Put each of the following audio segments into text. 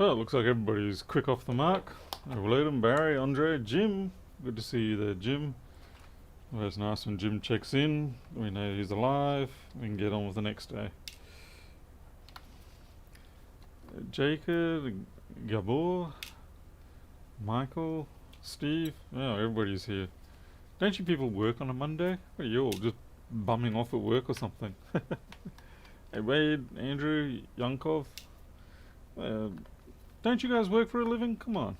Well, it looks like everybody's quick off the mark. Overladen, Barry, Andre, Jim. Good to see you there, Jim. Always nice when Jim checks in. We know he's alive. We can get on with the next day. Jacob, Gabor, Michael, Steve. Oh, everybody's here. Don't you people work on a Monday? What are you all just bumming off at work or something? Hey, Wade, Andrew, Yankov. Don't you guys work for a living? Come on.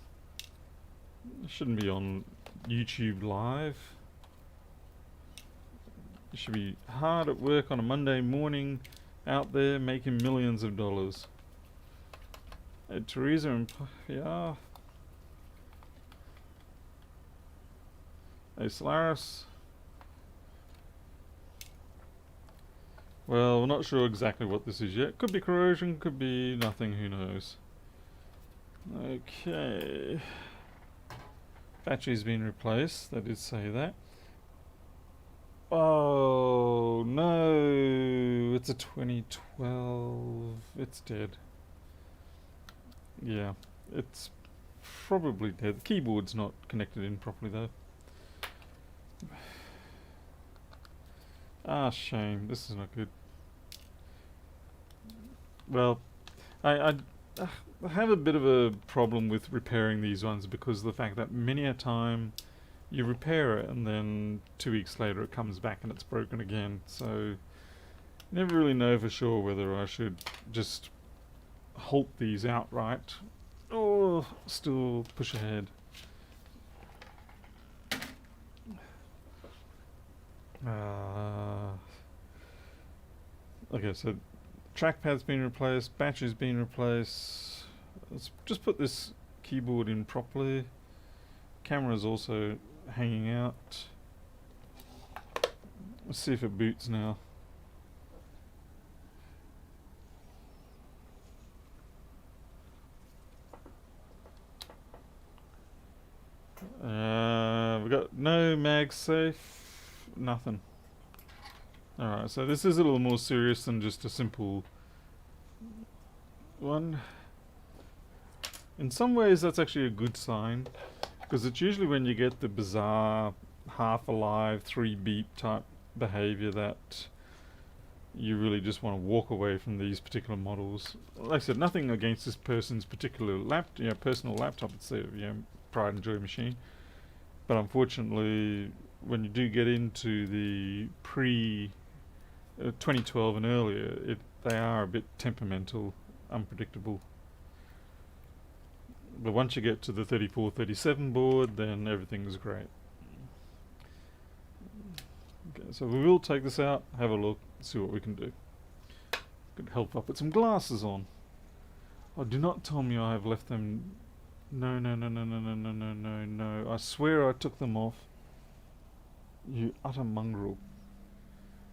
You shouldn't be on YouTube Live. You should be hard at work on a Monday morning, out there making millions of dollars. Hey, Teresa and yeah. Hey, Solaris. Well, we're not sure exactly what this is yet. Could be corrosion, could be nothing, who knows. Okay. Battery's been replaced, they did say that. Oh no, it's a 2012. It's dead. Yeah, it's probably dead. The keyboard's not connected in properly though. Ah, shame. This is not good. Well, I have a bit of a problem with repairing these ones because of the fact that many a time you repair it and then 2 weeks later it comes back and it's broken again. So never really know for sure whether I should just halt these outright or still push ahead. Okay, so trackpad's been replaced, battery's been replaced. Let's just put this keyboard in properly. Camera's also hanging out. Let's see if it boots now. We got no MagSafe, nothing. Alright, so this is a little more serious than just a simple one. In some ways that's actually a good sign, because it's usually when you get the bizarre half alive 3 beep type behavior that you really just want to walk away from these particular models. Like I said, nothing against this person's particular personal laptop. It's their pride and joy machine. But unfortunately, when you do get into the pre 2012 and earlier, they are a bit temperamental, unpredictable. But once you get to the 3437 board, then everything's great. Okay, so we will take this out, have a look, see what we can do. Could help up with some glasses on. Oh, do not tell me I have left them. No, no, no, no, no, no, no, no, no, no. I swear I took them off. You utter mongrel.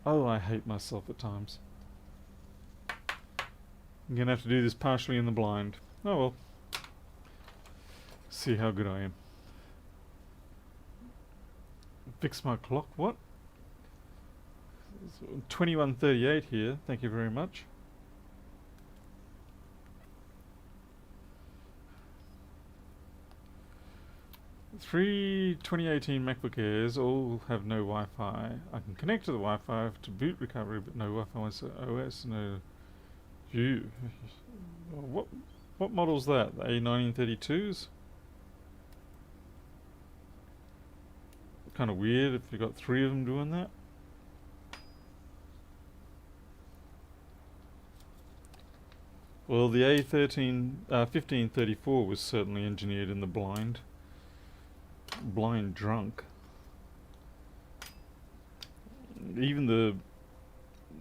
Oh, I hate myself at times. I'm gonna have to do this partially in the blind. Oh well. See how good I am. Fix my clock, what? 2138 here, thank you very much. Three 2018 MacBook Airs all have no Wi-Fi. I can connect to the Wi-Fi to boot recovery, but no Wi-Fi OS, no view. What model's that? The A1332s? Kind of weird if you got 3 of them doing that. Well, the A1534 was certainly engineered in the blind drunk. Even the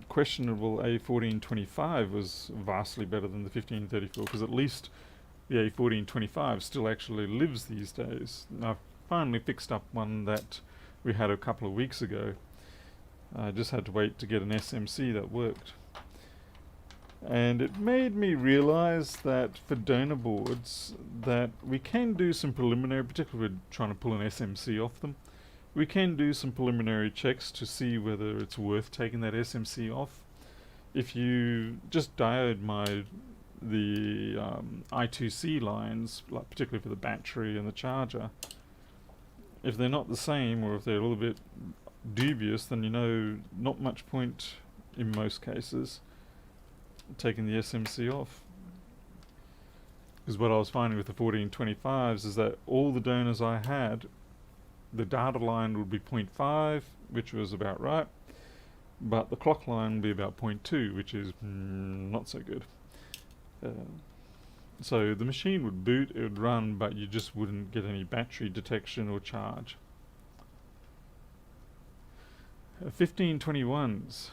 questionable A1425 was vastly better than the 1534, because at least the A1425 still actually lives these days. I finally fixed up one that we had a couple of weeks ago. I just had to wait to get an SMC that worked. And it made me realize that for donor boards that we can do some preliminary, particularly if we're trying to pull an SMC off them, we can do some preliminary checks to see whether it's worth taking that SMC off. If you just diode my the I2C lines, like particularly for the battery and the charger, if they're not the same, or if they're a little bit dubious, then you know not much point in most cases taking the SMC off. Because what I was finding with the 1425s is that all the donors I had, the data line would be 0.5, which was about right, but the clock line would be about 0.2, which is not so good. So the machine would boot, it would run, but you just wouldn't get any battery detection or charge. 1521s.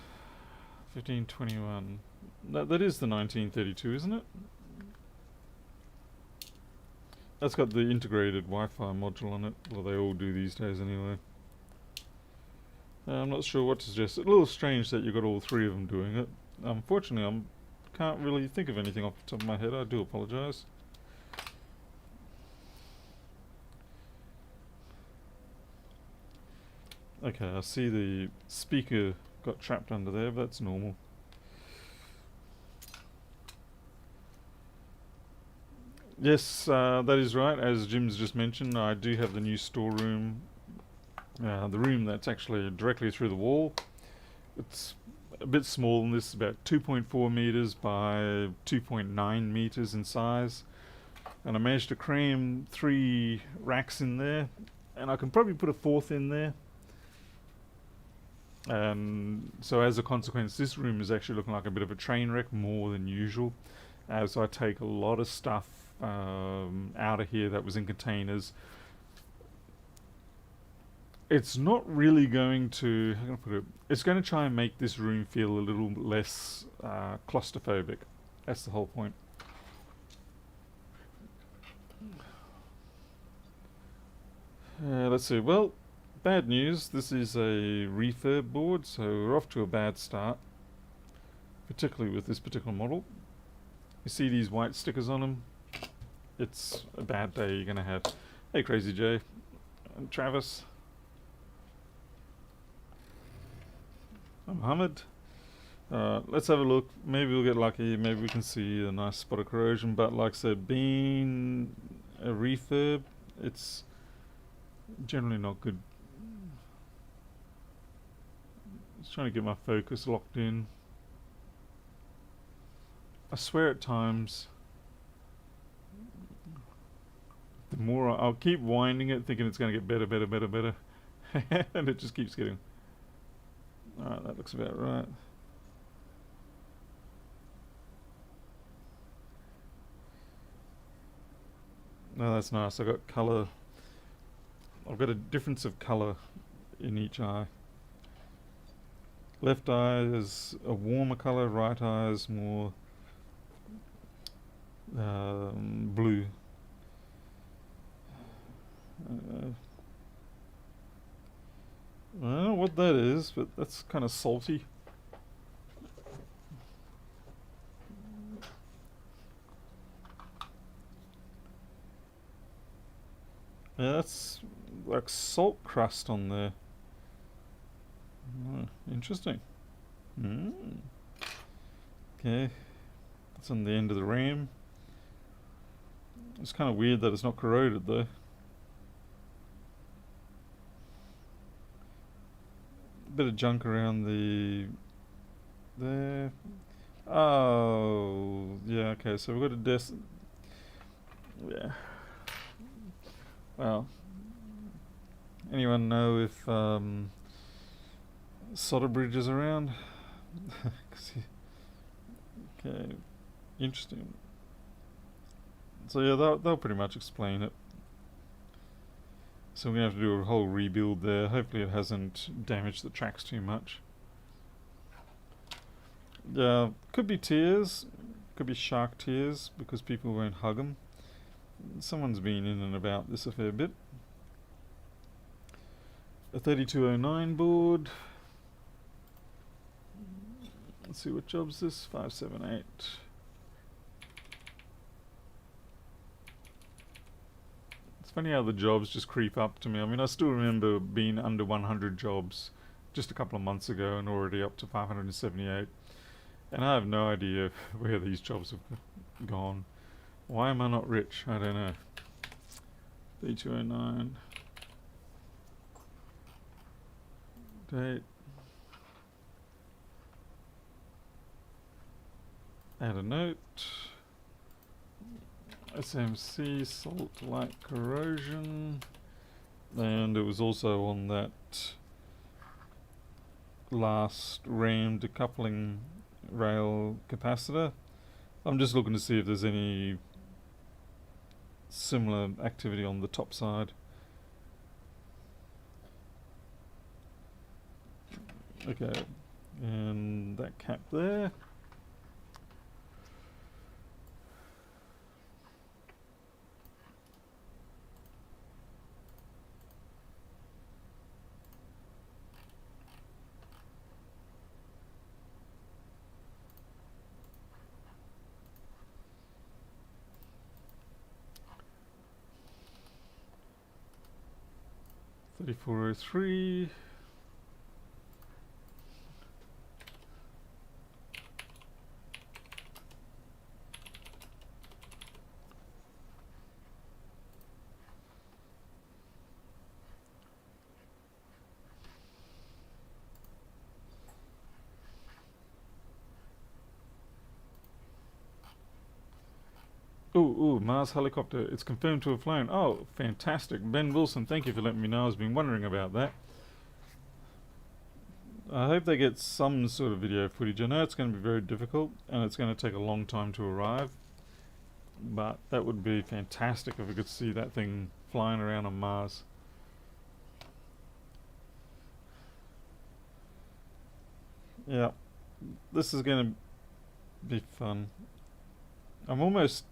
1521. That is the 1932, isn't it? That's got the integrated Wi-Fi module on it. Well, they all do these days anyway. I'm not sure what to suggest. It's a little strange that you've got all three of them doing it. Unfortunately, I can't really think of anything off the top of my head. I do apologise. Okay, I see the speaker got trapped under there, but that's normal. Yes, that is right. As Jim's just mentioned, I do have the new storeroom. The room that's actually directly through the wall. It's a bit small than this, about 2.4 meters by 2.9 meters in size. And I managed to cram 3 racks in there, and I can probably put a 4th in there. So as a consequence, this room is actually looking like a bit of a train wreck more than usual, as I take a lot of stuff out of here that was in containers. It's not really going to, how can I put it, it's going to try and make this room feel a little less claustrophobic. That's the whole point. Let's see, well, bad news, this is a refurb board, so we're off to a bad start, particularly with this particular model. You see these white stickers on them? It's a bad day you're going to have. Hey Crazy J, and Travis. Mohammed. Let's have a look. Maybe we'll get lucky. Maybe we can see a nice spot of corrosion. But like I said, being a refurb, it's generally not good. Just trying to get my focus locked in. I swear at times, the more I'll keep winding it, thinking it's going to get better, better, better, better. And it just keeps getting... Alright, that looks about right. No, that's nice. I've got colour. I've got a difference of colour in each eye. Left eye is a warmer colour, right eye is more blue. I don't know what that is, but that's kind of salty. Yeah, that's like salt crust on there. Oh, interesting. Okay, that's on the end of the RAM. It's kind of weird that it's not corroded though. Bit of junk around there. Oh, yeah, okay, so we've got a desk. Yeah. Well, anyone know if solder bridge is around? Okay, interesting. So yeah, they'll pretty much explain it. So we're going to have to do a whole rebuild there. Hopefully it hasn't damaged the tracks too much. Yeah, could be tears. Could be shark tears because people won't hug them. Someone's been in and about this a fair bit. A 3209 board. Let's see what job's this. 578. Funny how the jobs just creep up to me. I mean, I still remember being under 100 jobs just a couple of months ago and already up to 578. And I have no idea where these jobs have gone. Why am I not rich? I don't know. B209. Date. Add a note. SMC, salt, light corrosion. And it was also on that last RAM decoupling rail capacitor. I'm just looking to see if there's any similar activity on the top side. Okay, and that cap there. $34.03. Ooh, Mars helicopter. It's confirmed to have flown. Oh, fantastic. Ben Wilson, thank you for letting me know. I was been wondering about that. I hope they get some sort of video footage. I know it's going to be very difficult and it's going to take a long time to arrive. But that would be fantastic if we could see that thing flying around on Mars. Yeah, this is going to be fun. I'm almost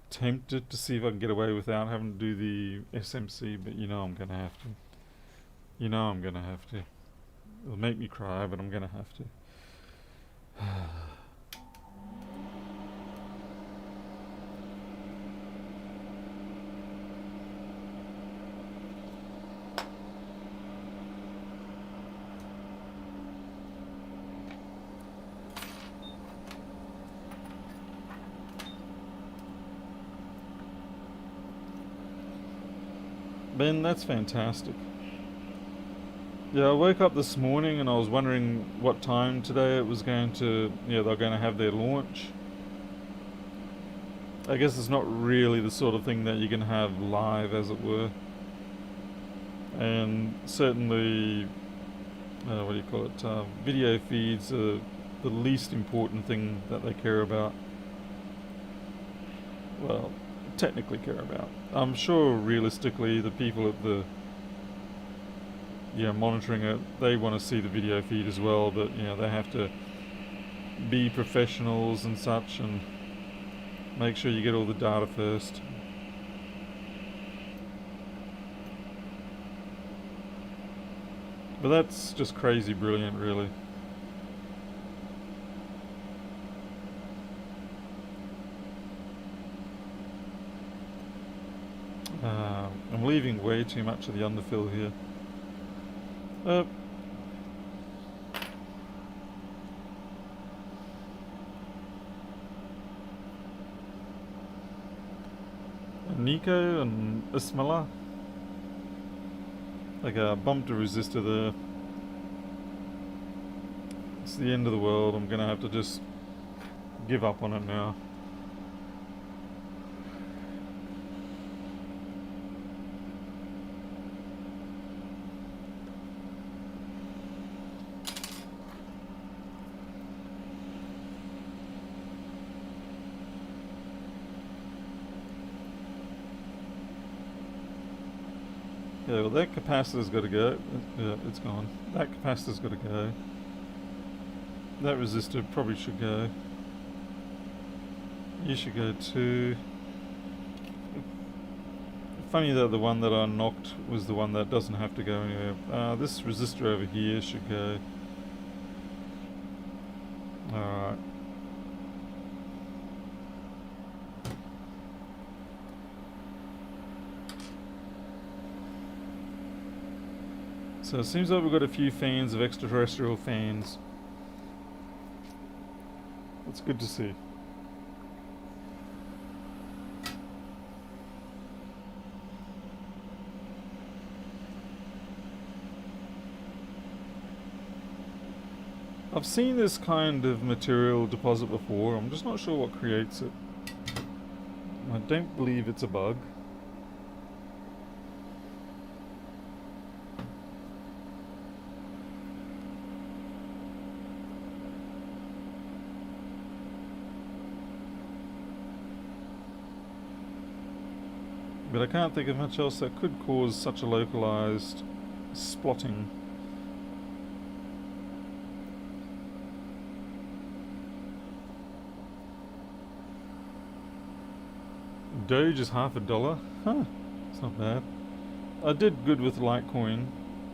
tempted to see if I can get away without having to do the SMC, but you know I'm going to have to. You know I'm going to have to. It'll make me cry, but I'm going to have to. Ben, that's fantastic. Yeah, I woke up this morning and I was wondering what time today it was going to, they're going to have their launch. I guess it's not really the sort of thing that you can have live, as it were. And certainly, what do you call it, video feeds are the least important thing that they care about. Well, technically care about. I'm sure realistically the people at the monitoring it, they want to see the video feed as well, but they have to be professionals and such and make sure you get all the data first. But that's just crazy brilliant, really. I'm leaving way too much of the underfill here. Nico and Ismaila. Like I bumped a resistor there. It's the end of the world. I'm gonna have to just give up on it now. Yeah, well that capacitor's got to go. Yeah, it's gone. That capacitor's got to go. That resistor probably should go. You should go too. Funny that the one that I knocked was the one that doesn't have to go anywhere. This resistor over here should go. Alright. So it seems like we've got a few fans of extraterrestrial fans. It's good to see. I've seen this kind of material deposit before. I'm just not sure what creates it. I don't believe it's a bug. But I can't think of much else that could cause such a localized splotting. Doge is $0.50. Huh, it's not bad. I did good with Litecoin.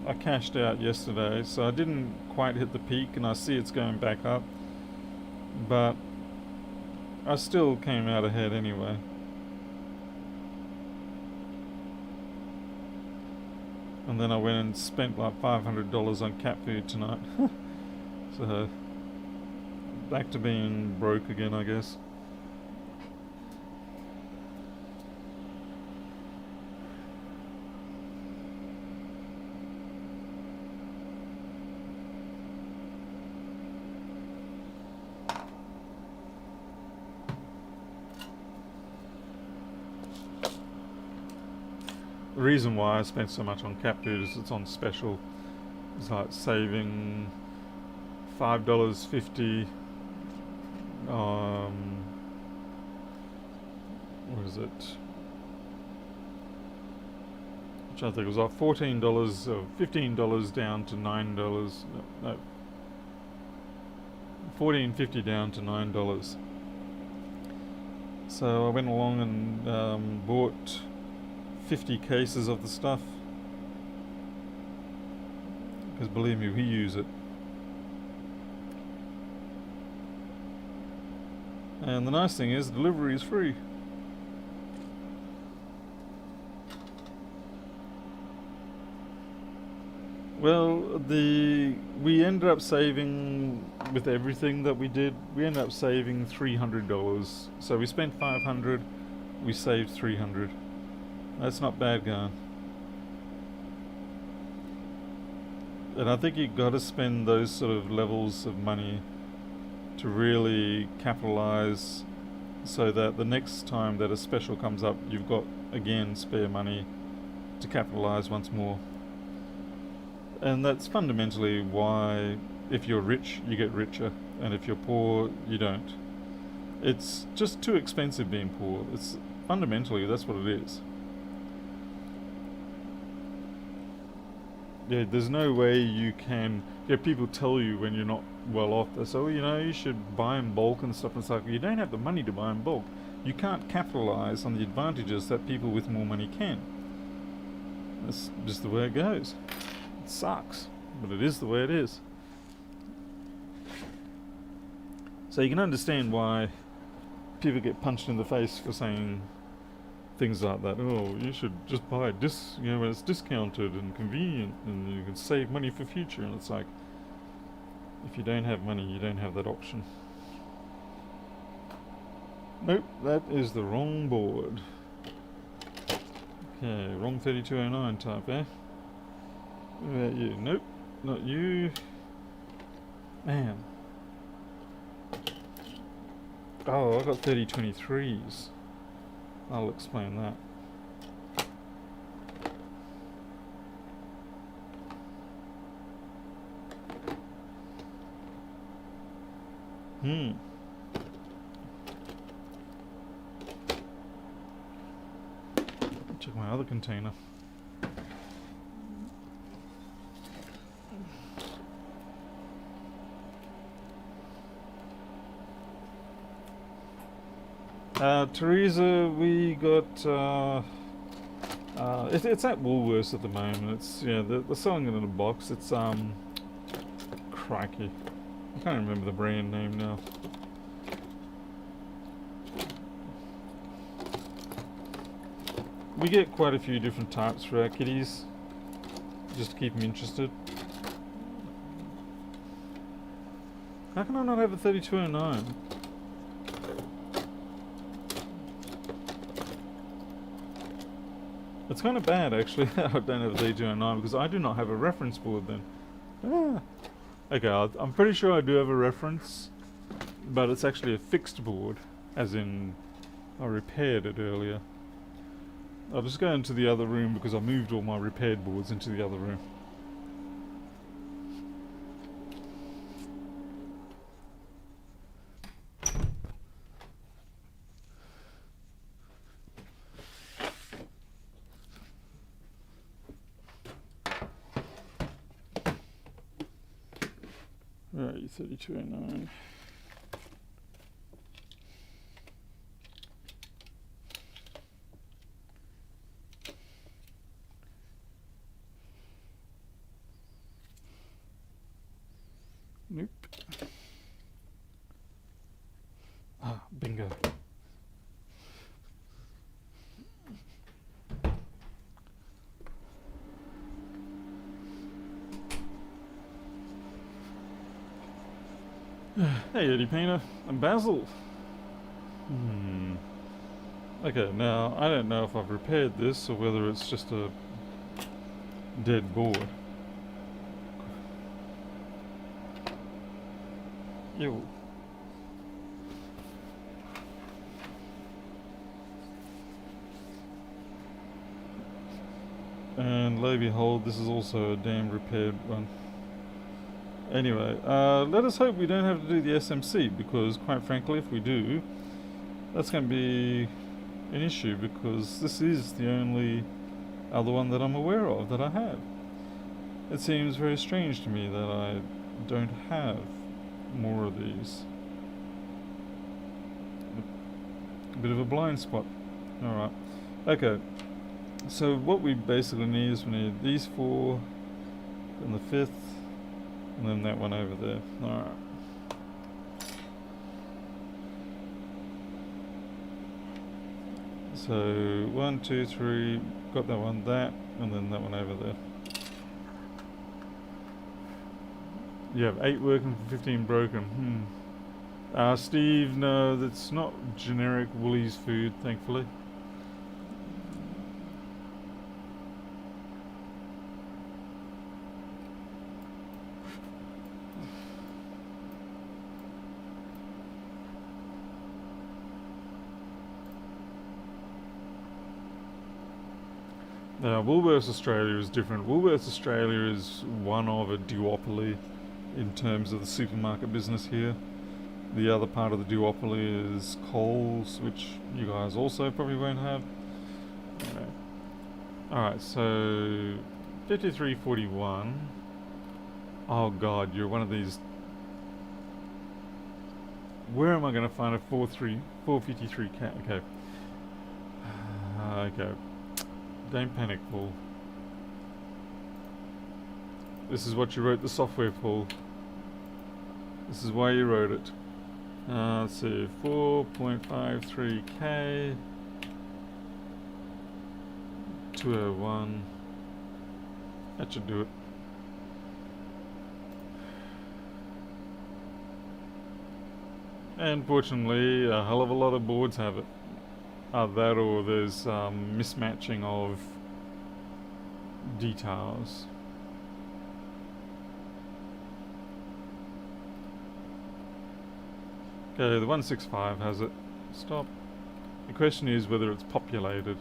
I cashed out yesterday, so I didn't quite hit the peak, and I see it's going back up. But I still came out ahead anyway. And then I went and spent like $500 on cat food tonight. So, back to being broke again, I guess. The reason why I spent so much on cat food is it's on special. It's like saving $5.50. What is it? I'm trying to think. It was like $14 or $15 down to $9. No, $14.50 down to $9. So I went along and bought 50 cases of the stuff, because believe me, we use it. And the nice thing is, delivery is free. Well, we ended up saving, with everything that we did, we ended up saving $300. So we spent $500, we saved $300. That's not bad going. And I think you've got to spend those sort of levels of money to really capitalize, so that the next time that a special comes up, you've got, again, spare money to capitalize once more. And that's fundamentally why, if you're rich, you get richer, and if you're poor, you don't. It's just too expensive being poor. It's fundamentally, that's what it is. Yeah, there's no way you can. Yeah, people tell you when you're not well off. They say, oh, you should buy in bulk and stuff. And it's like, you don't have the money to buy in bulk. You can't capitalize on the advantages that people with more money can. That's just the way it goes. It sucks, but it is the way it is. So you can understand why people get punched in the face for saying things like that. Oh, you should just buy when it's discounted and convenient, and you can save money for future. And it's like, if you don't have money, you don't have that option. Nope, that is the wrong board. Okay, wrong 3209 type, eh? What about you? Nope, not you. Man. Oh, I got 3023s. I'll explain that. Check my other container. Teresa, we got it's at Woolworths at the moment. It's they're selling it in a box. It's crikey, I can't remember the brand name now. We get quite a few different types for our kitties, just to keep them interested. How can I not have a 3209? It's kind of bad actually. I don't have a D209 because I do not have a reference board then. Ah. Okay, I'm pretty sure I do have a reference, but it's actually a fixed board, as in I repaired it earlier. I'll just go into the other room because I moved all my repaired boards into the other room. Right, 3209. Nope. Ah, bingo. Hey Eddie Painter, I'm Basil. Okay, now I don't know if I've repaired this or whether it's just a dead board. Ew. And lo and behold, this is also a damn repaired one. Anyway, let us hope we don't have to do the SMC, because quite frankly, if we do, that's going to be an issue, because this is the only other one that I'm aware of that I have. It seems very strange to me that I don't have more of these. A bit of a blind spot. Alright. Okay. So what we basically need is we need these four, and the fifth, and then that one over there. Alright. So 1, 2, 3, got that one, that, and then that one over there. You have 8 working for 15 broken. Steve, no, that's not generic Woolies food, thankfully. Woolworths Australia is different. Woolworths Australia is one of a duopoly in terms of the supermarket business here. The other part of the duopoly is Coles, which you guys also probably won't have. Okay. Alright, so 5341. Oh god, you're one of these. Where am I going to find a 453K? Okay. Okay. Don't panic, Paul. This is what you wrote the software for. This is why you wrote it. Let's see, 4.53K 201. That should do it. And fortunately, a hell of a lot of boards have it. That or there's mismatching of details. Okay, the 165 has it. Stop. The question is whether it's populated.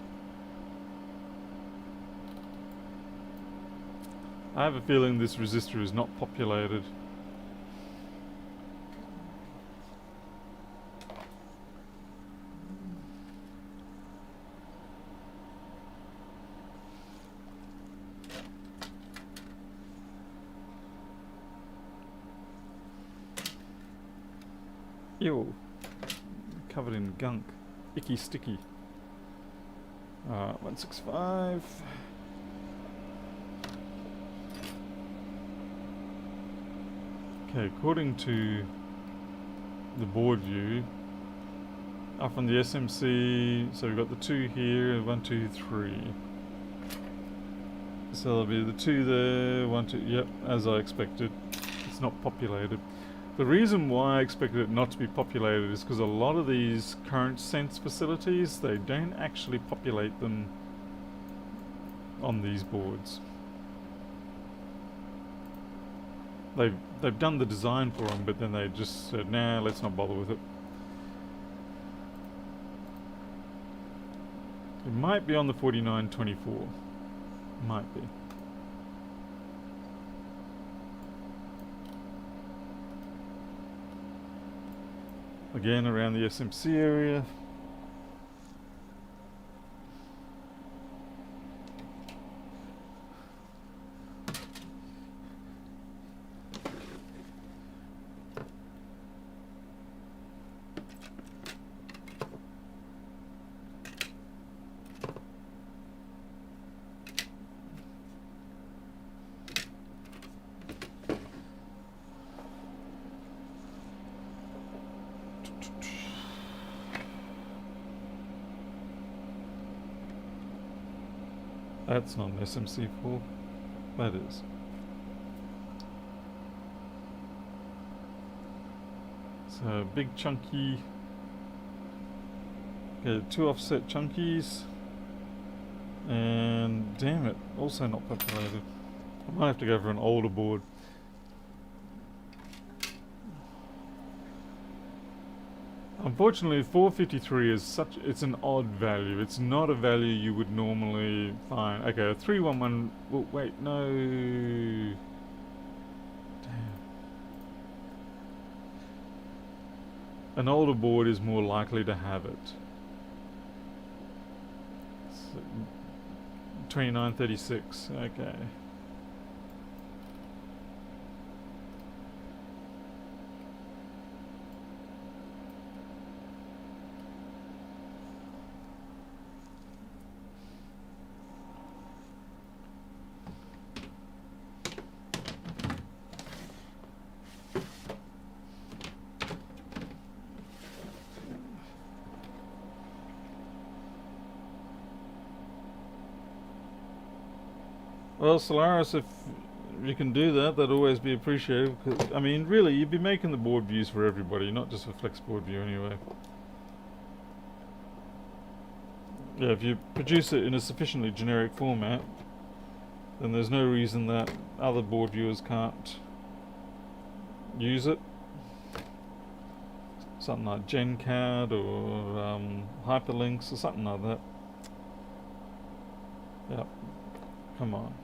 I have a feeling this resistor is not populated. Ew. Covered in gunk. Icky sticky. 165. Okay, according to the board view, up on the SMC, so we've got the 2 here, 1, 2, 3. So there'll be the 2 there, 1, 2, yep, as I expected. It's not populated. The reason why I expected it not to be populated is because a lot of these current sense facilities, they don't actually populate them on these boards. They've done the design for them, but then they just said, nah, let's not bother with it. It might be on the 4924. Might be. Again, around the SMC area. That's not an SMC4. That is. So big chunky. Okay, 2 offset chunkies. And damn it, also not populated. I might have to go for an older board. Unfortunately, 453 is it's an odd value. It's not a value you would normally find. Okay, a 311. Well, wait, no. Damn. An older board is more likely to have it. So, 2936. Okay. Well, Solaris, if you can do that, that'd always be appreciated. I mean, really, you'd be making the board views for everybody, not just for Flexboard View anyway. Yeah, if you produce it in a sufficiently generic format, then there's no reason that other board viewers can't use it. Something like GenCAD or hyperlinks or something like that. Yep. Come on.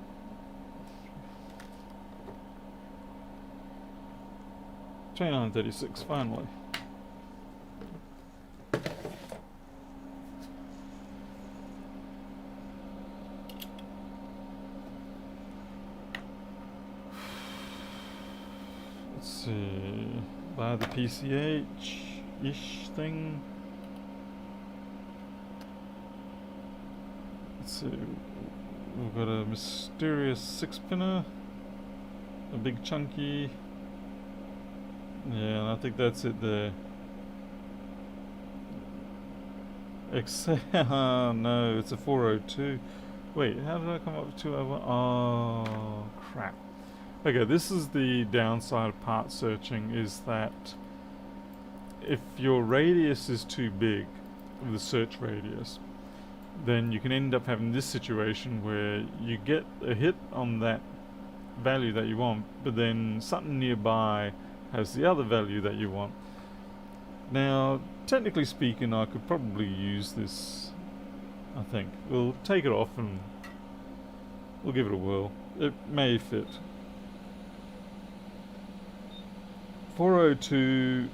$29.36 finally. Let's see. Buy the PCH-ish thing. Let's see. We've got a mysterious 6-pinner. A big chunky. Yeah, and I think that's it there. Except, no, it's a 402. Wait, how did I come up with 201? Oh, crap. Okay, this is the downside of part searching, is that if your radius is too big, the search radius, then you can end up having this situation where you get a hit on that value that you want, but then something nearby has the other value that you want. Now, technically speaking, I could probably use this, I think. We'll take it off and we'll give it a whirl. It may fit. 402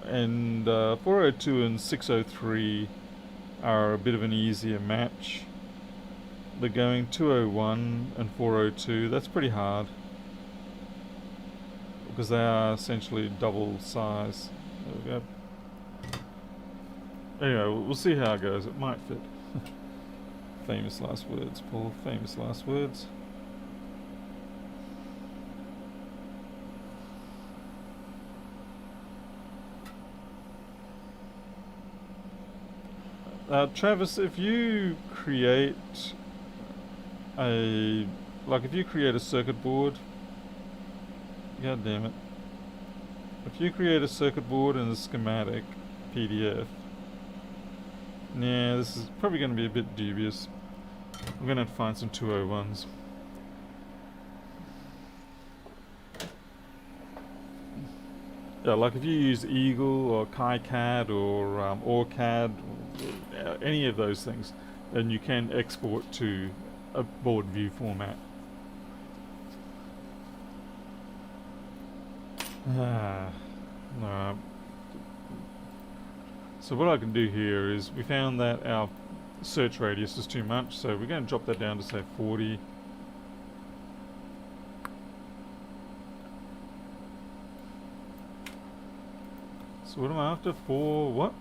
and 402 and 603 are a bit of an easier match. But going 201 and 402, that's pretty hard, because they are essentially double size. There we go. Anyway, we'll see how it goes. It might fit. Famous last words, Paul. Famous last words. Travis, if you create a circuit board, god damn it. If you create a circuit board in a schematic PDF, yeah, this is probably going to be a bit dubious. I'm going to have to find some 201s. Yeah, like if you use Eagle or KiCad or OrCAD, any of those things, then you can export to a board view format. No. So what I can do here is, we found that our search radius is too much, so we're going to drop that down to say 40. So what am I after? For what?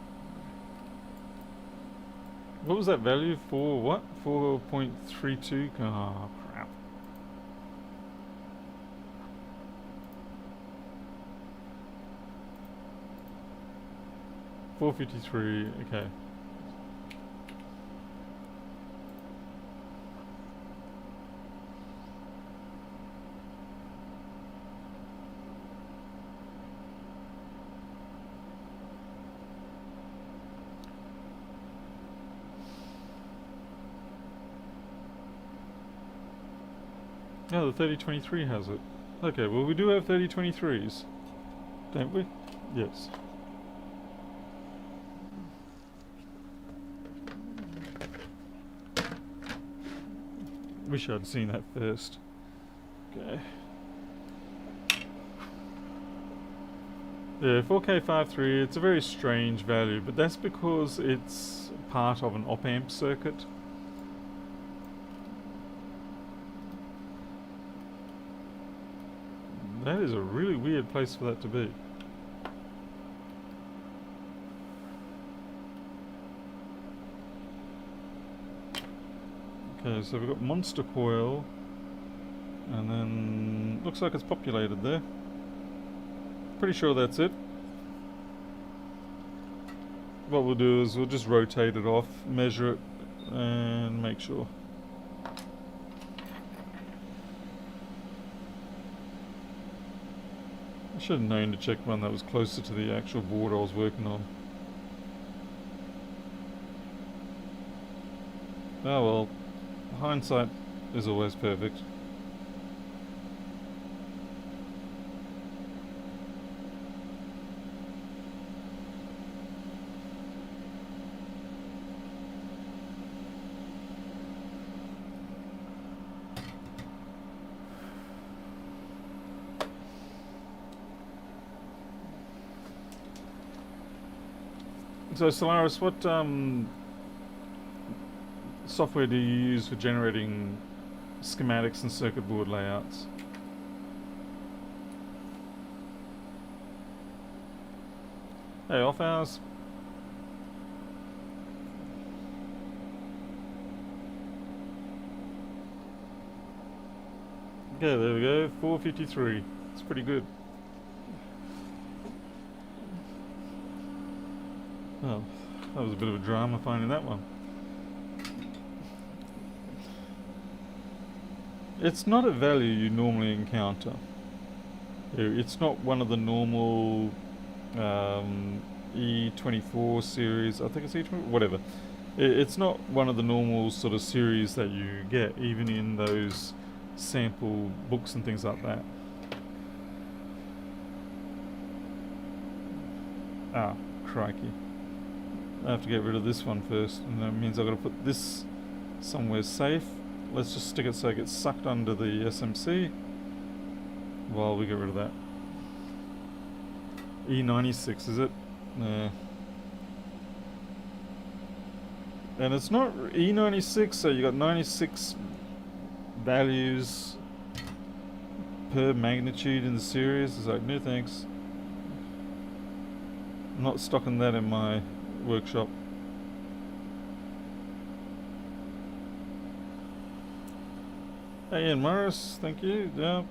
What was that value? For what? 4.32? Oh, crap. $4.53, okay. No, the 3023 has it. Okay, well we do have 3023s, don't we? Yes. Wish I'd seen that first. Okay. Yeah, 4K53, it's a very strange value, but that's because it's part of an op-amp circuit. That is a really weird place for that to be. Okay, so we've got Monster Coil, and then looks like it's populated there. Pretty sure that's it. What we'll do is we'll just rotate it off, measure it, and make sure. I should have known to check one that was closer to the actual board I was working on. Oh well, hindsight is always perfect. So Solaris, what software do you use for generating schematics and circuit board layouts? Hey, off hours. Okay, there we go, 453. It's pretty good. Oh, that was a bit of a drama finding that one. It's not a value you normally encounter. It's not one of the normal E24 series. I think it's E24, whatever. It's not one of the normal sort of series that you get, even in those sample books and things like that. Ah, crikey. I have to get rid of this one first, and that means I've got to put this somewhere safe. Let's just stick it so it gets sucked under the SMC while we get rid of that. E96, is it? Nah. And it's not E96, so you got 96 values per magnitude in the series. It's like, no thanks. I'm not stocking that in my workshop. Hey Ian Morris, thank you. Yeah,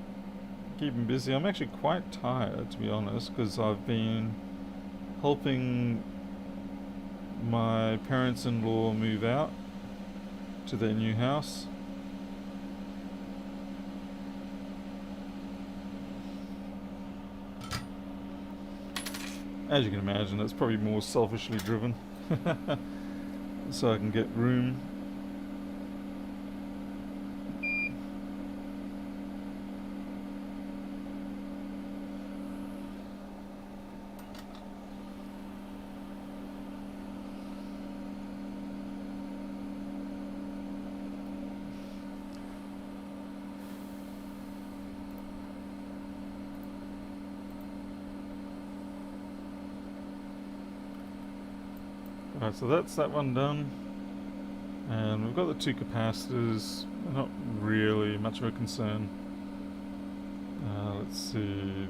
keeping busy. I'm actually quite tired, to be honest, because I've been helping my parents-in-law move out to their new house. As you can imagine, it's probably more selfishly driven. So I can get room. Alright, so that's that one done. And we've got the two capacitors. They're not really much of a concern. Let's see.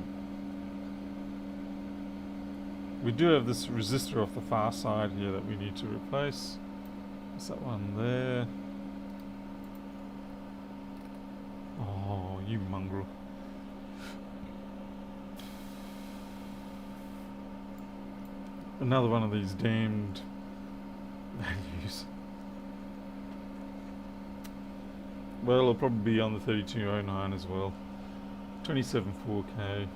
We do have this resistor off the far side here that we need to replace. There's that one there. Oh, you mongrel. Another one of these damned values. Well, it'll probably be on the 3209 as well. 27 4K.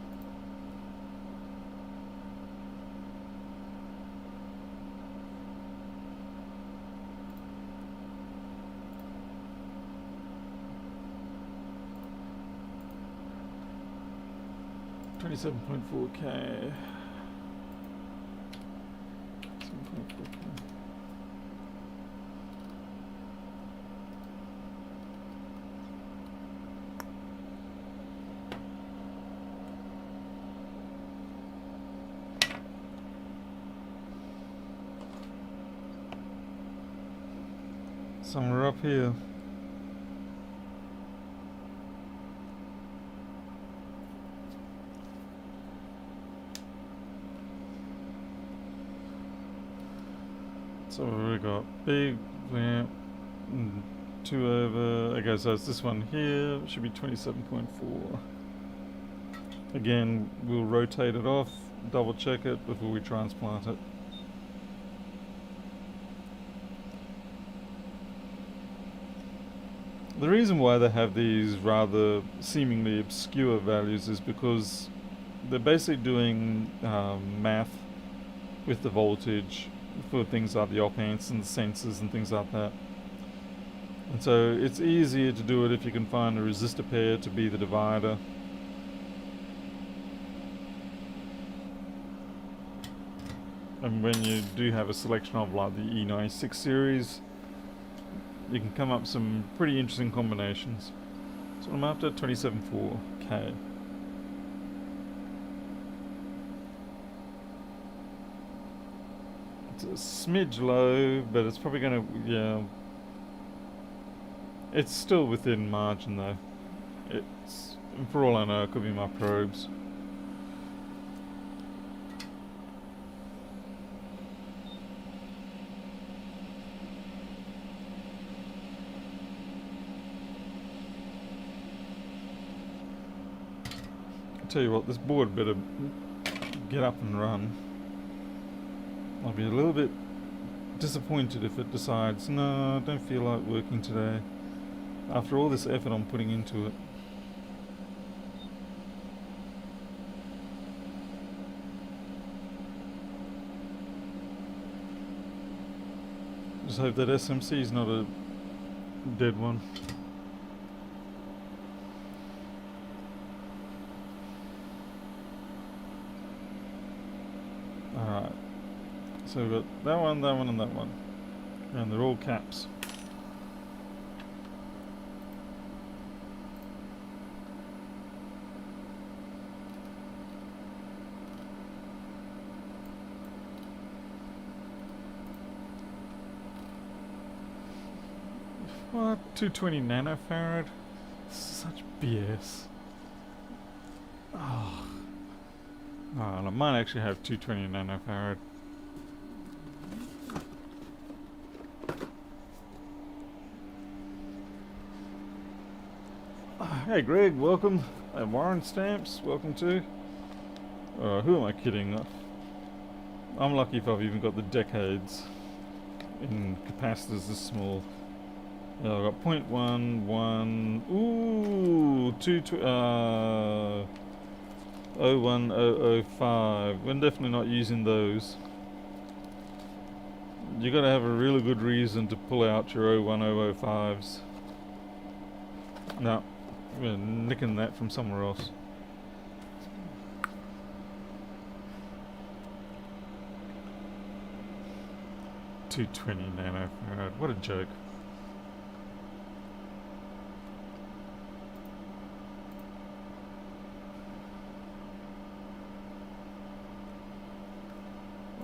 $27.4K. Somewhere up here. So we got big lamp, 2 over. Okay, so it's this one here. It should be 27.4. Again, we'll rotate it off, double check it before we transplant it. The reason why they have these rather seemingly obscure values is because they're basically doing math with the voltage for things like the op amps and the sensors and things like that. And so it's easier to do it if you can find a resistor pair to be the divider. And when you do have a selection of like the E96 series, you can come up with some pretty interesting combinations. So I'm after 27.4K. It's a smidge low, but it's probably gonna, yeah. It's still within margin though. It's, for all I know, it could be my probes. Tell you what, this board better get up and run. I'll be a little bit disappointed if it decides, no, I don't feel like working today, after all this effort I'm putting into it. Just hope that SMC is not a dead one. Alright, so we've got that one, and that one. And they're all caps. What? 220 nanofarad? Such BS. Oh. Oh, and I might actually have 220 nanofarad. Hey Greg, welcome. Warren Stamps, welcome too. Who am I kidding? I'm lucky if I've even got the decades in capacitors this small. I've got 0.11. Ooh, 01005. We're definitely not using those. You gotta have a really good reason to pull out your 01005s. No, we're nicking that from somewhere else. $220 nanofarad. What a joke.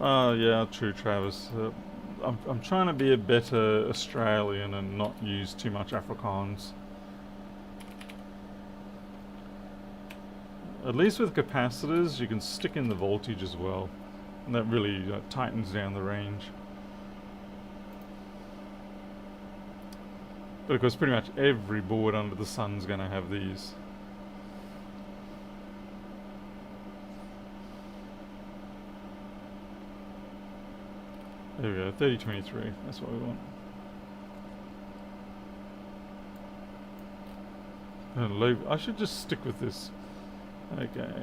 Oh yeah, true, Travis. I'm trying to be a better Australian and not use too much Afrikaans. At least with capacitors, you can stick in the voltage as well, and that really tightens down the range. But of course, pretty much every board under the sun's going to have these. There we go, 3023, that's what we want. I should just stick with this. Okay.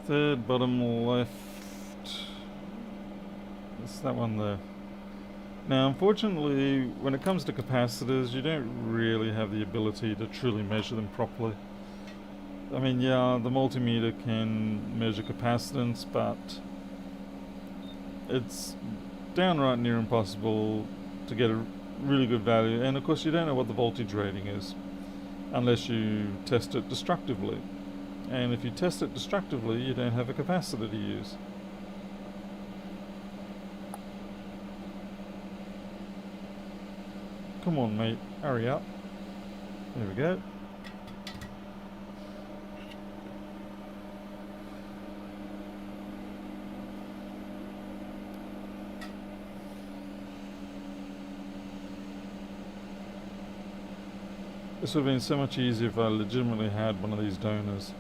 Third bottom left. It's that one there. Now, unfortunately, when it comes to capacitors, you don't really have the ability to truly measure them properly. I mean, yeah, the multimeter can measure capacitance, but it's downright near impossible to get a really good value. And of course, you don't know what the voltage rating is unless you test it destructively. And if you test it destructively, you don't have a capacitor to use. Come on, mate, hurry up. There we go. This would have been so much easier if I legitimately had one of these donors.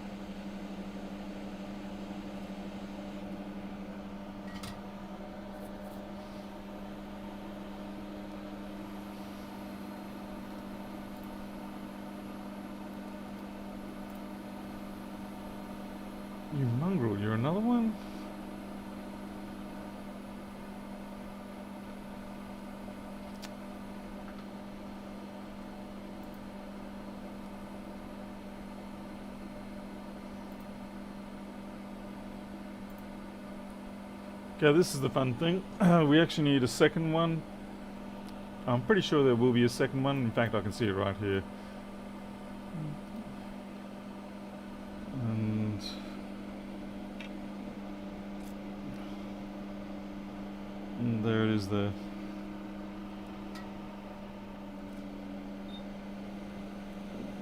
You mongrel, you're another one? Okay, this is the fun thing. We actually need a second one. I'm pretty sure there will be a second one. In fact, I can see it right here. And there it is there.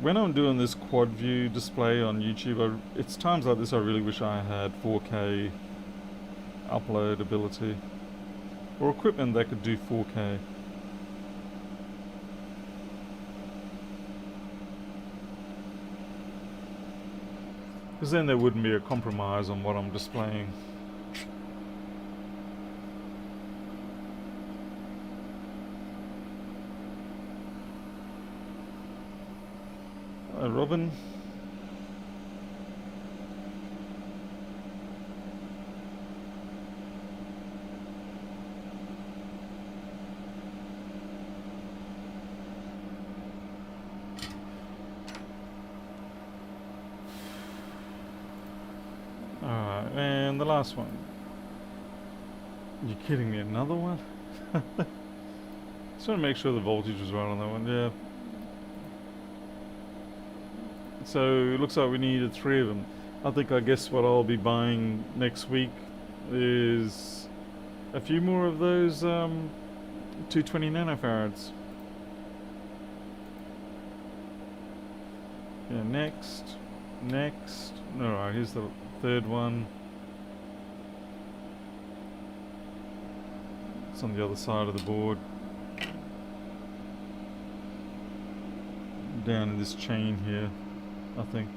When I'm doing this quad view display on YouTube, it's times like this I really wish I had 4K upload ability, or equipment that could do 4K. Because then there wouldn't be a compromise on what I'm displaying. Hello, Robin. Alright, and the last one. You kidding me? Another one? Just want to make sure the voltage is right on that one. Yeah. So it looks like we needed 3 of them. I guess what I'll be buying next week is a few more of those 220 nanofarads. Yeah, next. Alright, here's the third one. It's on the other side of the board. Down in this chain here, I think.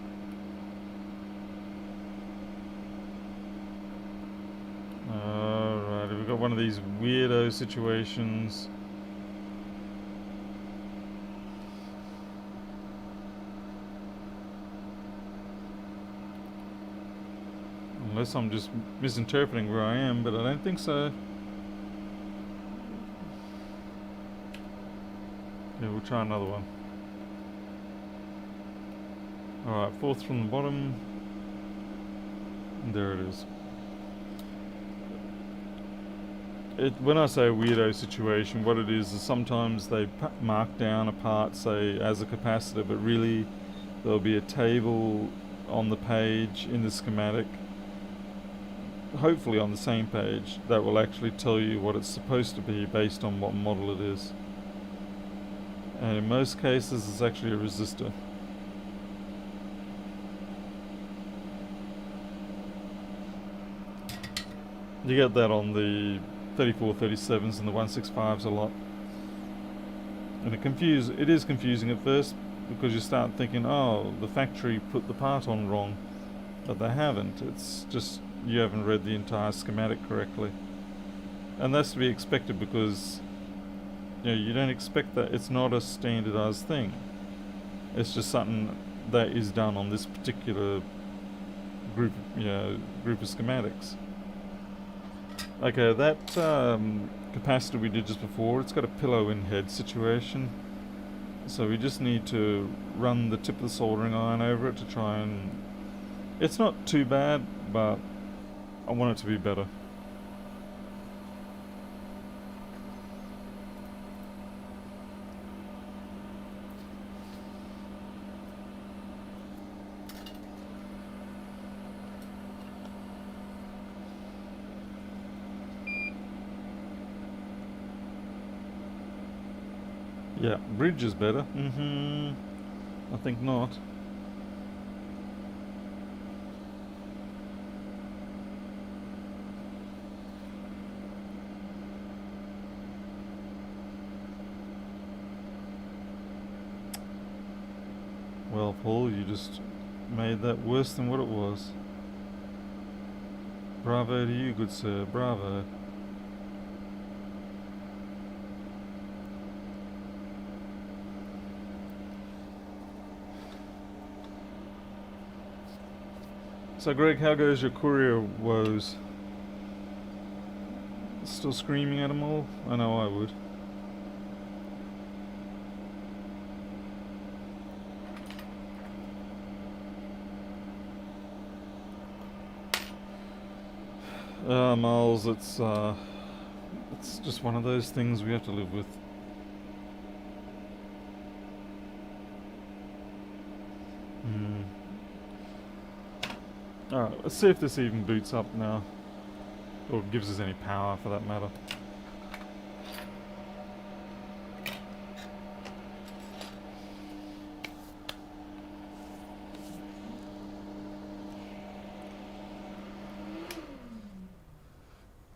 Alright, we've got one of these weirdo situations. Unless I'm just misinterpreting where I am, but I don't think so. Yeah, we'll try another one. Alright, 4th from the bottom. And there it is. When I say a weirdo situation, what it is sometimes they mark down a part, say, as a capacitor, but really there'll be a table on the page in the schematic hopefully on the same page, that will actually tell you what it's supposed to be based on what model it is. And in most cases, it's actually a resistor. You get that on the 3437s and the 165s a lot. And it is confusing at first because you start thinking, oh, the factory put the part on wrong. But they haven't. It's just you haven't read the entire schematic correctly. And that's to be expected because you don't expect that. It's not a standardized thing. It's just something that is done on this particular group of schematics. Okay, that capacitor we did just before, it's got a pillow in head situation. So we just need to run the tip of the soldering iron over it to try and... It's not too bad, but I want it to be better. Yeah, bridge is better. I think not. Well, Paul, you just made that worse than what it was. Bravo to you, good sir. Bravo. So Greg, how goes your courier woes? Still screaming at them all? I know I would. Miles, it's just one of those things we have to live with. Alright, let's see if this even boots up now. Or gives us any power for that matter.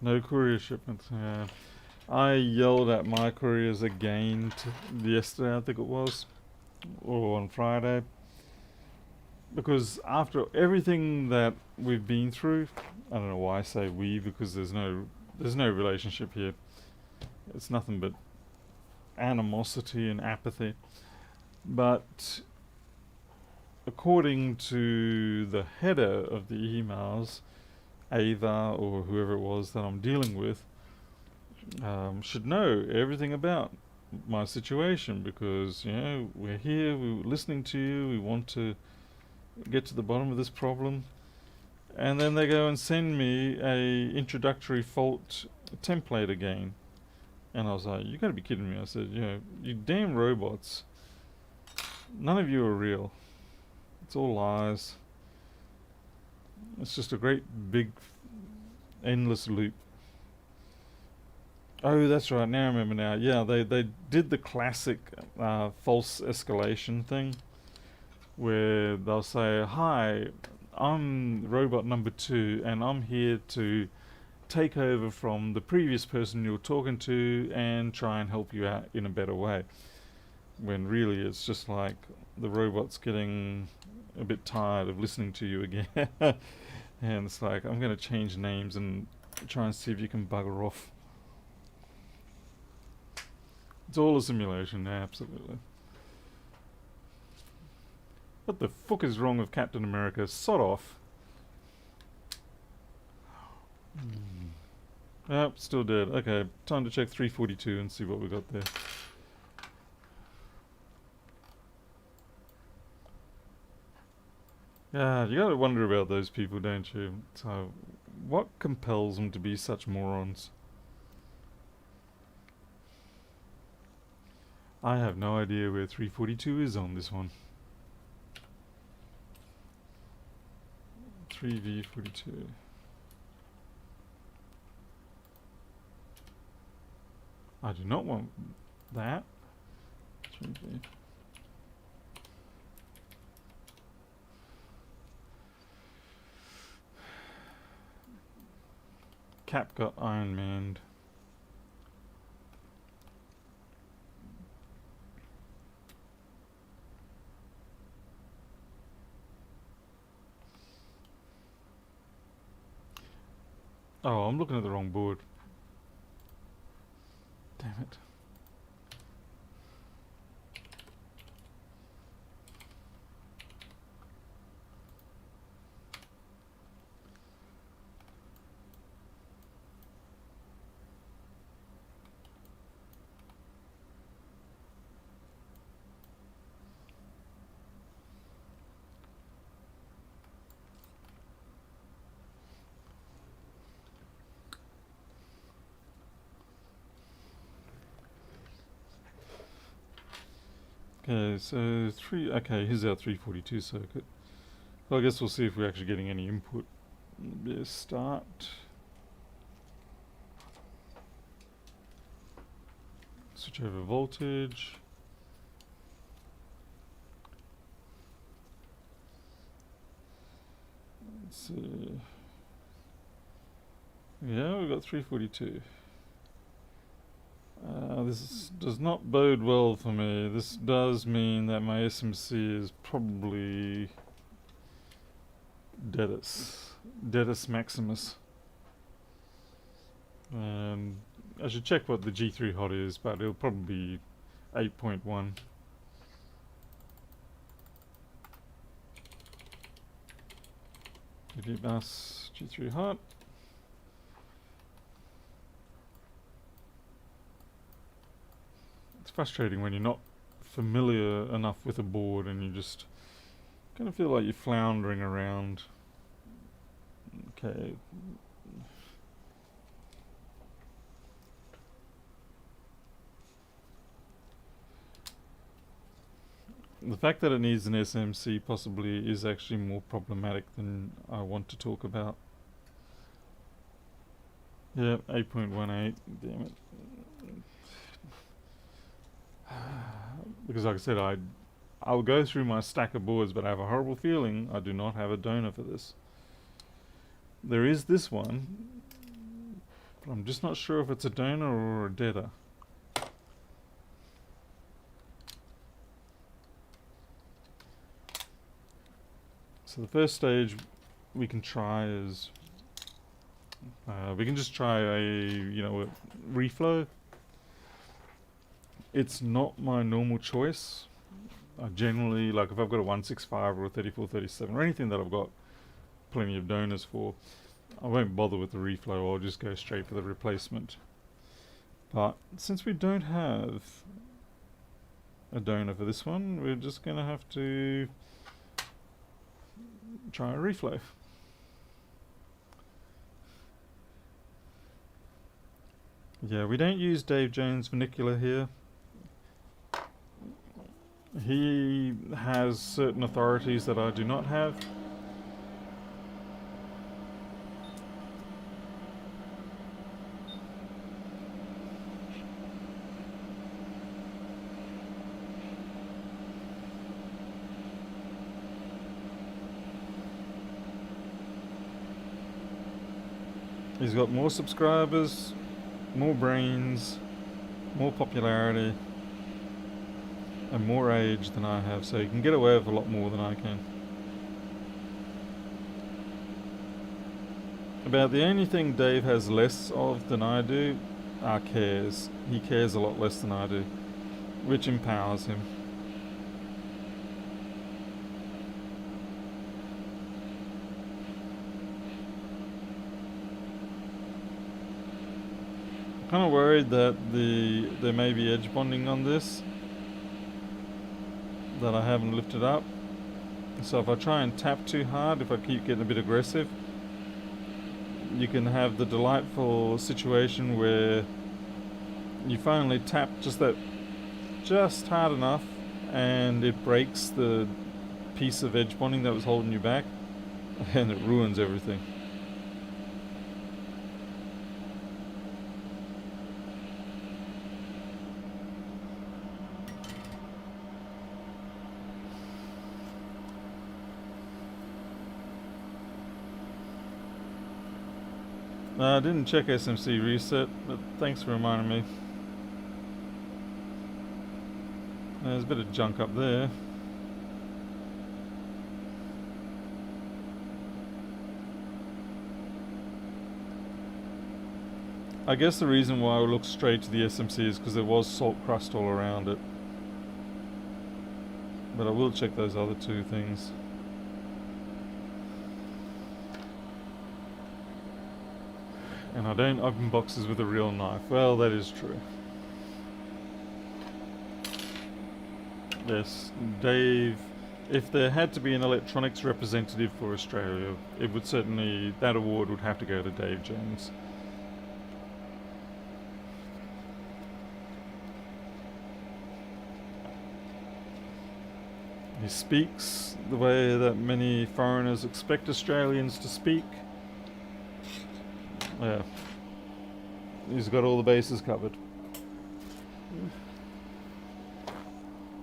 No courier shipments, yeah. I yelled at my couriers again yesterday, I think it was. Or on Friday. Because after everything that we've been through, I don't know why I say we, because there's no relationship here. It's nothing but animosity and apathy. But according to the header of the emails, Ava or whoever it was that I'm dealing with should know everything about my situation because we're here, we're listening to you, we want to get to the bottom of this problem. And then they go and send me a introductory fault template again. And I was like, you gotta be kidding me. I said, you damn robots. None of you are real. It's all lies. It's just a great big endless loop. Oh, that's right, now I remember now. Yeah, they did the classic false escalation thing where they'll say, hi, I'm robot number 2 and I'm here to take over from the previous person you were talking to and try and help you out in a better way. When really it's just like the robot's getting a bit tired of listening to you again. And it's like, I'm going to change names and try and see if you can bugger off. It's all a simulation, absolutely. What the fuck is wrong with Captain America? Sod off. Still dead. Okay, time to check 342 and see what we got there. Yeah, you gotta wonder about those people, don't you? So, what compels them to be such morons? I have no idea where 342 is on this one. 3V42. I do not want that. Cap got Iron Manned. Oh, I'm looking at the wrong board. Damn it. Okay, so here's our 342 circuit. Well, I guess we'll see if we're actually getting any input. Yes, start. Switch over voltage. Let's see. Yeah, we've got 342. This does not bode well for me. This does mean that my SMC is probably Dedus Maximus. And I should check what the G3 hot is, but it'll probably be 8.1. DD bus G3 hot. It's frustrating when you're not familiar enough with a board and you just kind of feel like you're floundering around. Okay. The fact that it needs an SMC possibly is actually more problematic than I want to talk about. Yeah, 8.18, damn it. Because like I said, I'll go through my stack of boards, but I have a horrible feeling I do not have a donor for this. There is this one, but I'm just not sure if it's a donor or a deader. So the first stage we can try is we can just try a reflow. It's not my normal choice. I generally, like if I've got a 165 or a 3437 or anything that I've got plenty of donors for, I won't bother with the reflow. I'll just go straight for the replacement. But since we don't have a donor for this one, we're just going to have to try a reflow. Yeah, we don't use Dave Jones' vernacular here. He has certain authorities that I do not have. He's got more subscribers, more brains, more popularity, and more age than I have, so he can get away with a lot more than I can. About the only thing Dave has less of than I do are cares. He cares a lot less than I do, which empowers him. I'm kind of worried that there may be edge bonding on this that I haven't lifted up. So if I try and tap too hard, if I keep getting a bit aggressive, you can have the delightful situation where you finally tap just hard enough and it breaks the piece of edge bonding that was holding you back, and it ruins everything. I didn't check SMC reset, but thanks for reminding me. There's a bit of junk up there. I guess the reason why I looked straight to the SMC is because there was salt crust all around it. But I will check those other two things. And I don't open boxes with a real knife. Well, that is true. Yes, Dave. If there had to be an electronics representative for Australia, it would certainly, that award would have to go to Dave Jones. He speaks the way that many foreigners expect Australians to speak. Yeah. He's got all the bases covered.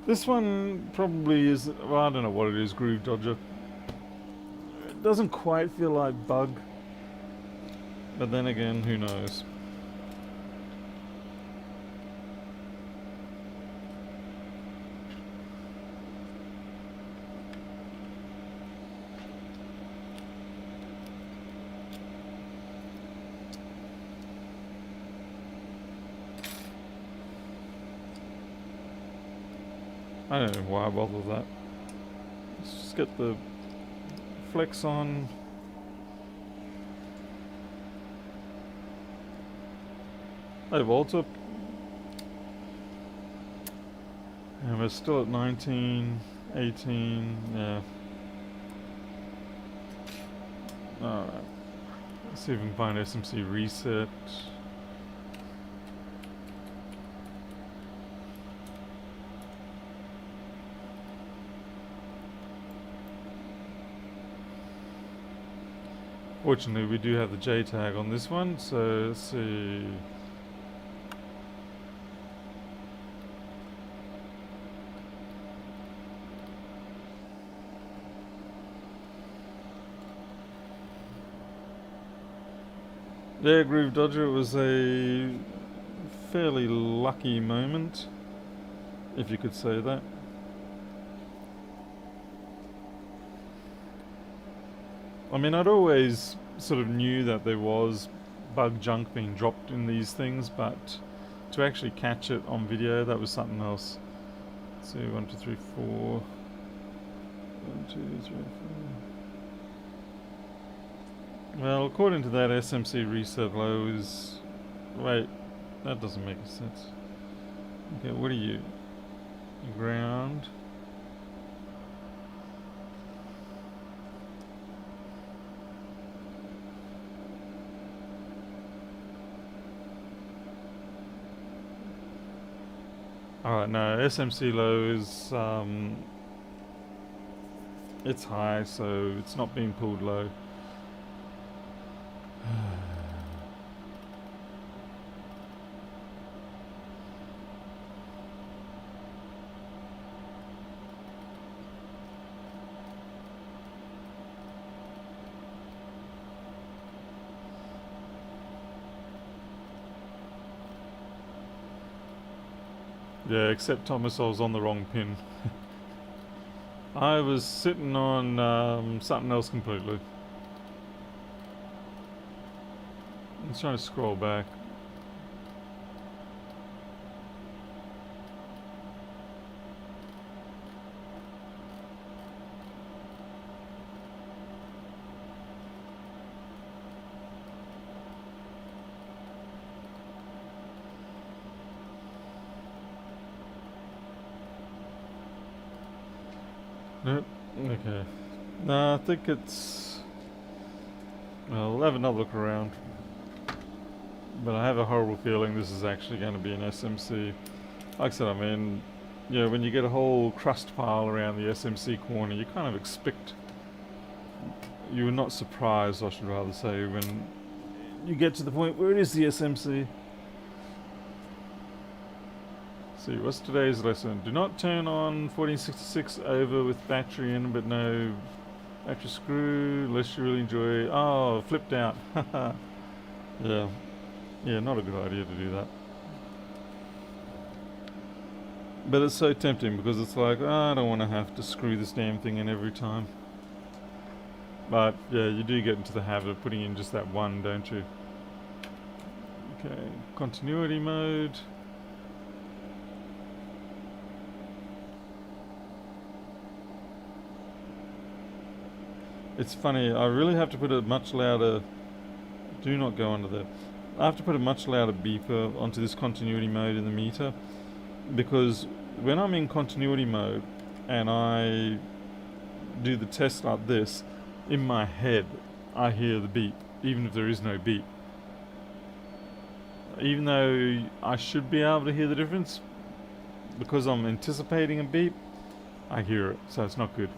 This one probably is, well, I don't know what it is, Groove Dodger. It doesn't quite feel like bug. But then again, who knows? I don't know why I bother with that. Let's just get the flex on. Hey Walter. And we're still at 19, 18, yeah. Alright. Let's see if we can find SMC reset. Fortunately, we do have the J tag on this one, so let's see. Yeah, Groove Dodger, it was a fairly lucky moment, if you could say that. I mean, I'd always sort of knew that there was bug junk being dropped in these things, but to actually catch it on video, that was something else. Let's see, 1, 2, 3, 4. 1, 2, 3, 4. Well, according to that, SMC reset low is... Wait, that doesn't make sense. Okay, what are you? Ground. Alright, no, SMC low is, it's high, so it's not being pulled low. Yeah, except Thomas, I was on the wrong pin. I was sitting on something else completely. I'm trying to scroll back. Nope. Okay. No, I think it's... Well, we'll have another look around. But I have a horrible feeling this is actually going to be an SMC. Like I said, I mean, yeah, when you get a whole crust pile around the SMC corner, you kind of expect... You're not surprised, I should rather say, when you get to the point where it is the SMC. See, what's today's lesson? Do not turn on 1466 over with battery in, but no battery screw, unless you really enjoy... Oh, flipped out. Yeah. Yeah, not a good idea to do that. But it's so tempting because it's like, oh, I don't want to have to screw this damn thing in every time. But yeah, you do get into the habit of putting in just that one, don't you? Okay, continuity mode. It's funny, I really have to put a much louder. Do not go under there. I have to put a much louder beeper onto this continuity mode in the meter because when I'm in continuity mode and I do the test like this, in my head I hear the beep, even if there is no beep. Even though I should be able to hear the difference, because I'm anticipating a beep, I hear it, so it's not good.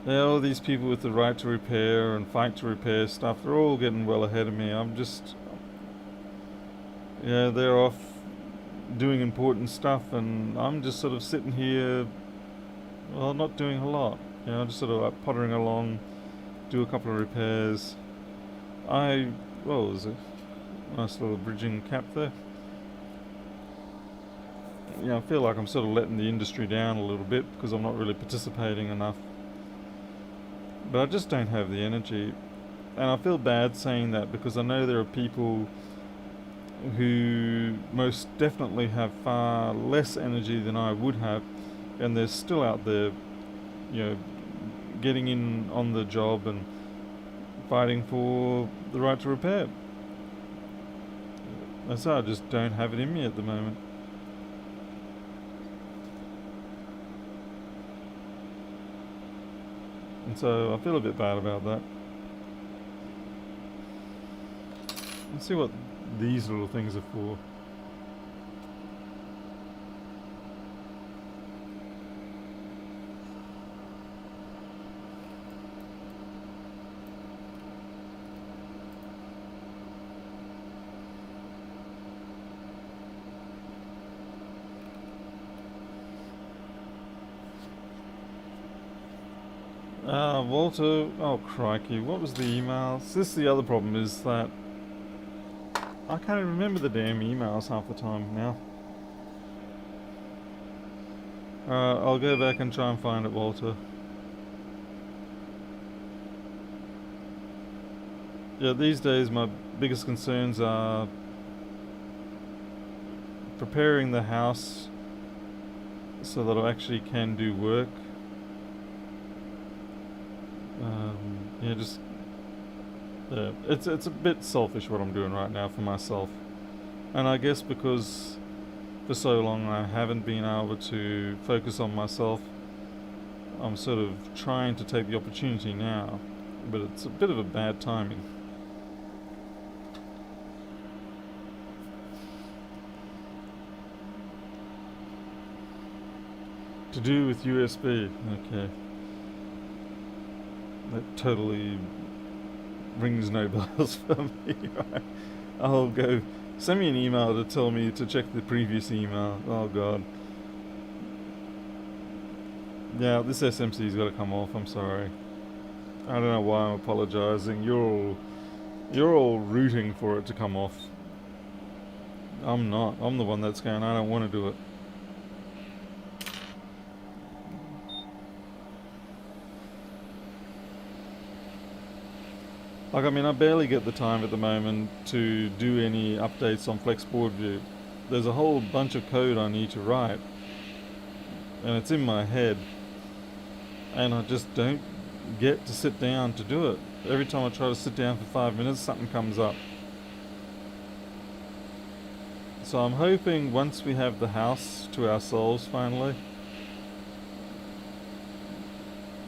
All these people with the right to repair and fight to repair stuff, they're all getting well ahead of me. I'm just, yeah, they're off doing important stuff, and I'm just sort of sitting here, well, not doing a lot. You know, just sort of like pottering along, do a couple of repairs. What was it? Nice little bridging cap there. I feel like I'm sort of letting the industry down a little bit because I'm not really participating enough. But I just don't have the energy. And I feel bad saying that because I know there are people who most definitely have far less energy than I would have, and they're still out there, you know, getting in on the job and fighting for the right to repair. And so I just don't have it in me at the moment. And so I feel a bit bad about that. Let's see what these little things are for. Walter, oh crikey, what was the email? So this is the other problem, is that I can't even remember the damn emails half the time now. I'll go back and try and find it, Walter. Yeah, these days my biggest concerns are preparing the house so that I actually can do work. Yeah, just it's a bit selfish what I'm doing right now for myself, and I guess because for so long I haven't been able to focus on myself, I'm sort of trying to take the opportunity now, but it's a bit of a bad timing. To do with USB, okay. That totally rings no bells for me. Right? I'll go. Send me an email to tell me to check the previous email. Oh god. Yeah, this SMC's got to come off. I'm sorry. I don't know why I'm apologising. You're all rooting for it to come off. I'm not. I'm the one that's going, I don't want to do it. Like, I mean, I barely get the time at the moment to do any updates on Flexboard View. There's a whole bunch of code I need to write, and it's in my head, and I just don't get to sit down to do it. Every time I try to sit down for 5 minutes, something comes up. So I'm hoping once we have the house to ourselves finally,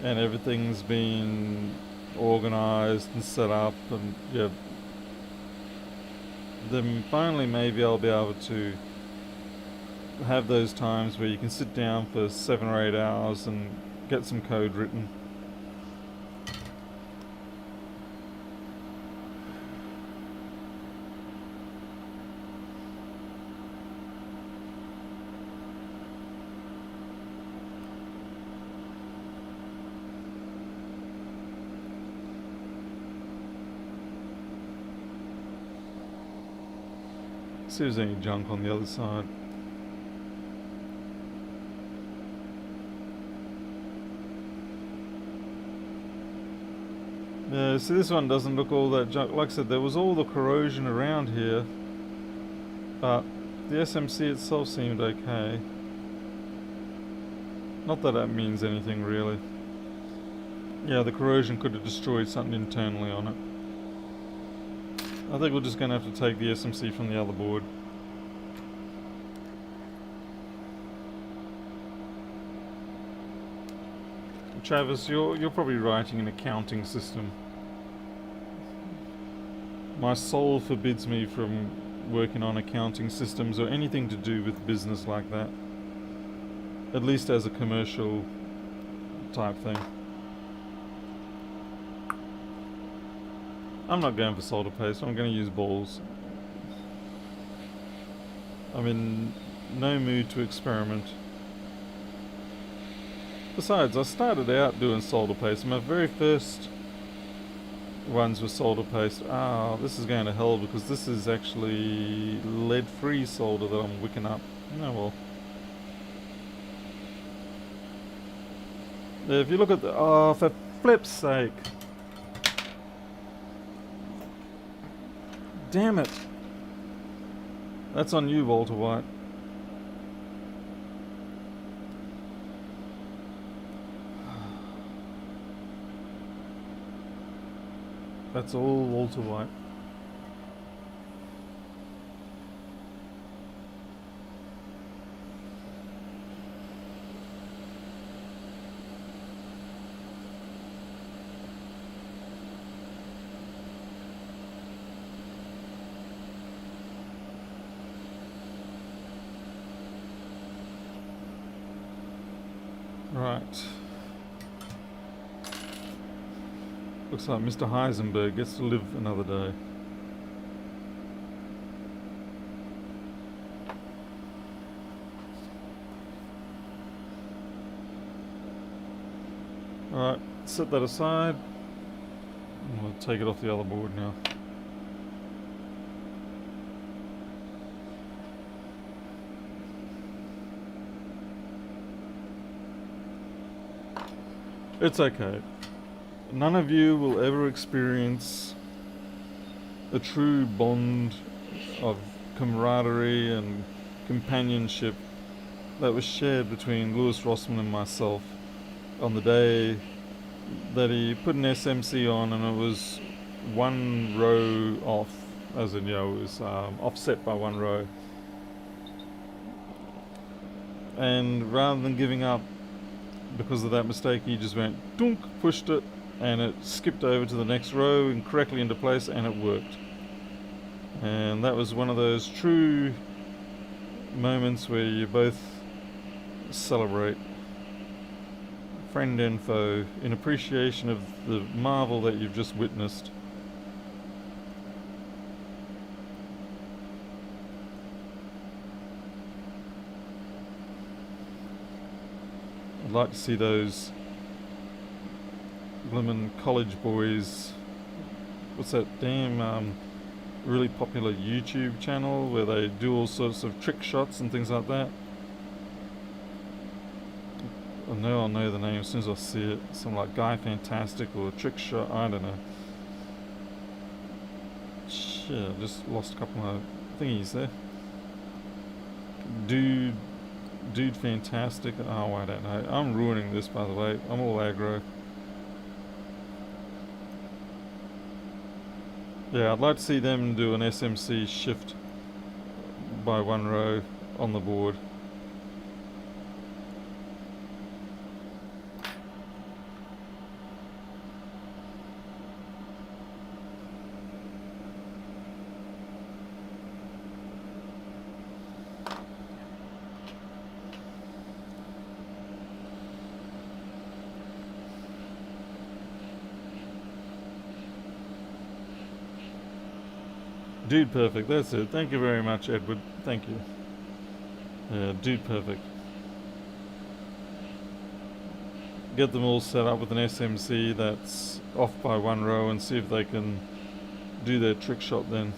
and everything's been organised and set up, and yeah, then finally maybe I'll be able to have those times where you can sit down for 7 or 8 hours and get some code written. See if there's any junk on the other side. Yeah, see, this one doesn't look all that junk. Like I said, there was all the corrosion around here, but the SMC itself seemed okay. Not that that means anything really. Yeah, the corrosion could have destroyed something internally on it. I think we're just going to have to take the SMC from the other board. Travis, you're probably writing an accounting system. My soul forbids me from working on accounting systems or anything to do with business like that. At least as a commercial type thing. I'm not going for solder paste, I'm going to use balls. I'm in no mood to experiment. Besides, I started out doing solder paste. My very first ones were solder paste. Ah, this is going to hell because this is actually lead-free solder that I'm wicking up. Oh well. If you look at the... Oh, for flip's sake. Damn it. That's on you, Walter White. That's all Walter White. Right. Looks like Mr. Heisenberg gets to live another day. Alright, set that aside. We'll take it off the other board now. It's okay. None of you will ever experience a true bond of camaraderie and companionship that was shared between Lewis Rossman and myself on the day that he put an SMC on, and it was one row off, as in, you know, it was offset by one row. And rather than giving up because of that mistake, he just went dunk, pushed it, and it skipped over to the next row and correctly into place, and it worked. And that was one of those true moments where you both celebrate, friend and foe, in appreciation of the marvel that you've just witnessed. I'd like to see those blimmin' college boys. What's that damn really popular YouTube channel where they do all sorts of trick shots and things like that? I know I'll know the name as soon as I see it. Some like Guy Fantastic or Trick Shot, I don't know. Shit, I just lost a couple of thingies there. Dude Fantastic. Oh, I don't know. I'm ruining this, by the way. I'm all aggro. Yeah, I'd like to see them do an SMC shift by one row on the board. Dude Perfect, that's it. Thank you very much, Edward. Thank you. Dude Perfect. Get them all set up with an SMC that's off by one row and see if they can do their trick shot then.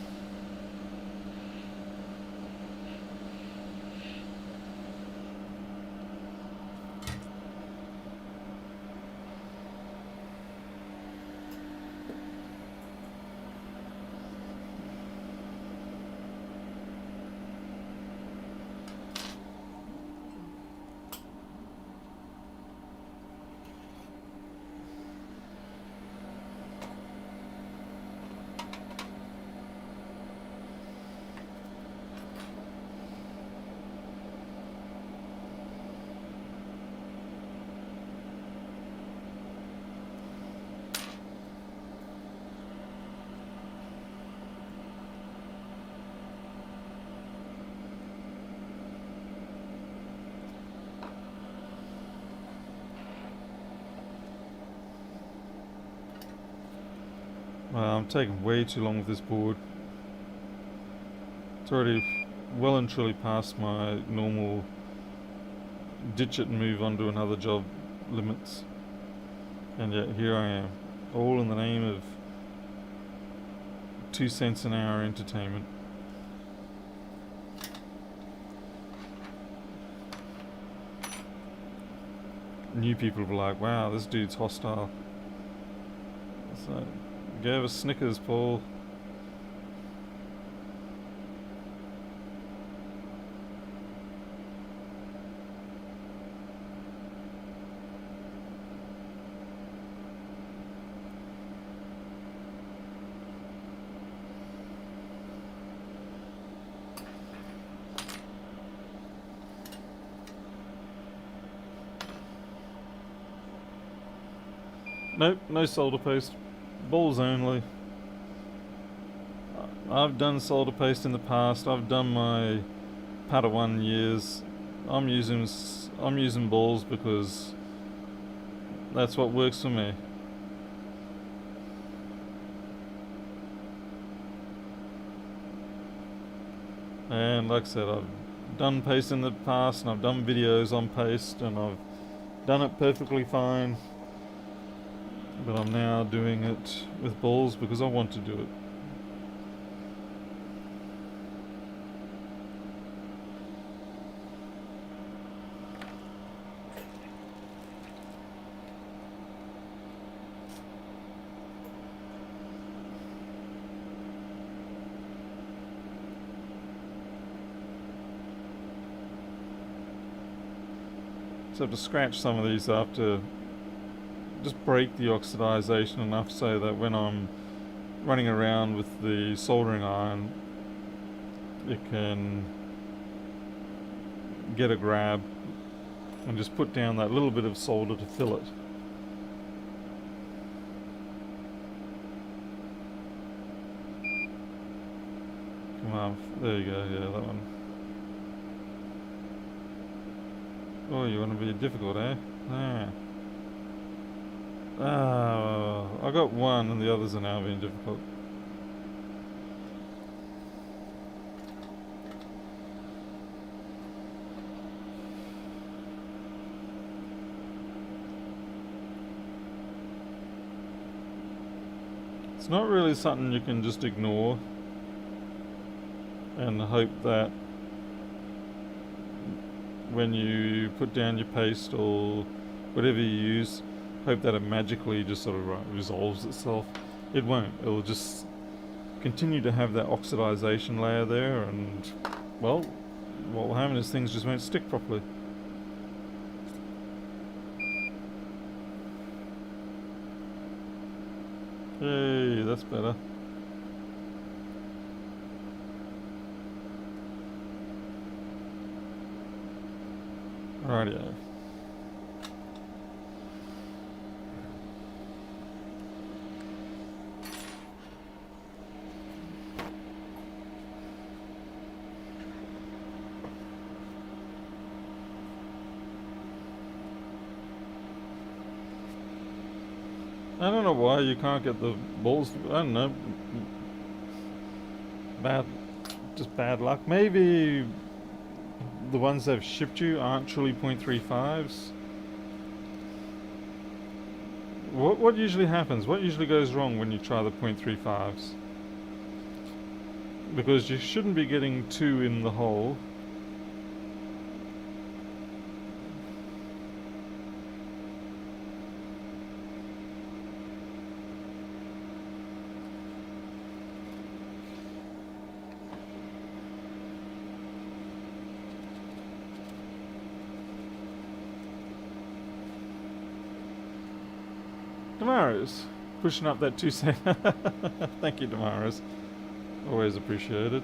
I'm taking way too long with this board. It's already well and truly past my normal ditch it and move on to another job limits. And yet here I am, all in the name of 2 cents an hour entertainment. New people will be like, wow, this dude's hostile. So, gave us Snickers, Paul. Nope, no solder paste. Balls only. I've done solder paste in the past. I've done my Padawan years. I'm using balls because that's what works for me. And like I said, I've done paste in the past and I've done videos on paste and I've done it perfectly fine. But I'm now doing it with balls because I want to do it. So I have to scratch some of these up to just break the oxidization enough so that when I'm running around with the soldering iron, it can get a grab and just put down that little bit of solder to fill it. Come on, there you go, yeah, that one. Oh, you want to be difficult, eh? Ah. I got one and the others are now being difficult. It's not really something you can just ignore and hope that when you put down your paste or whatever you use, hope that it magically just sort of resolves itself. It won't. It'll just continue to have that oxidization layer there, and well, what will happen is things just won't stick properly. Hey, that's better. Rightio. I don't know why you can't get the balls. I don't know. Just bad luck. Maybe the ones they've shipped you aren't truly .35s. What usually happens? What usually goes wrong when you try the .35s? Because you shouldn't be getting 2 in the hole. Damaris, pushing up that 2 cent. Thank you, Damaris. Always appreciated.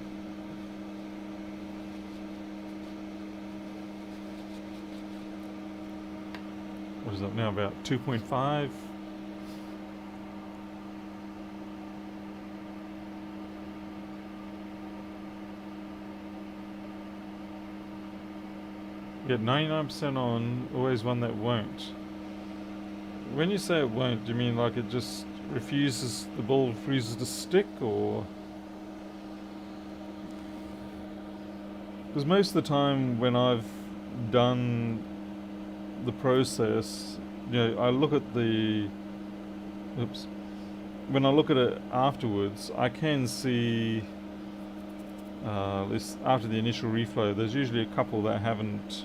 What is that now, about 2.5? You get 99% on, always one that won't. When you say it won't, do you mean like it just the ball refuses to stick, or... Because most of the time when I've done the process, I look at the... Oops. When I look at it afterwards, I can see, after the initial reflow, there's usually a couple that haven't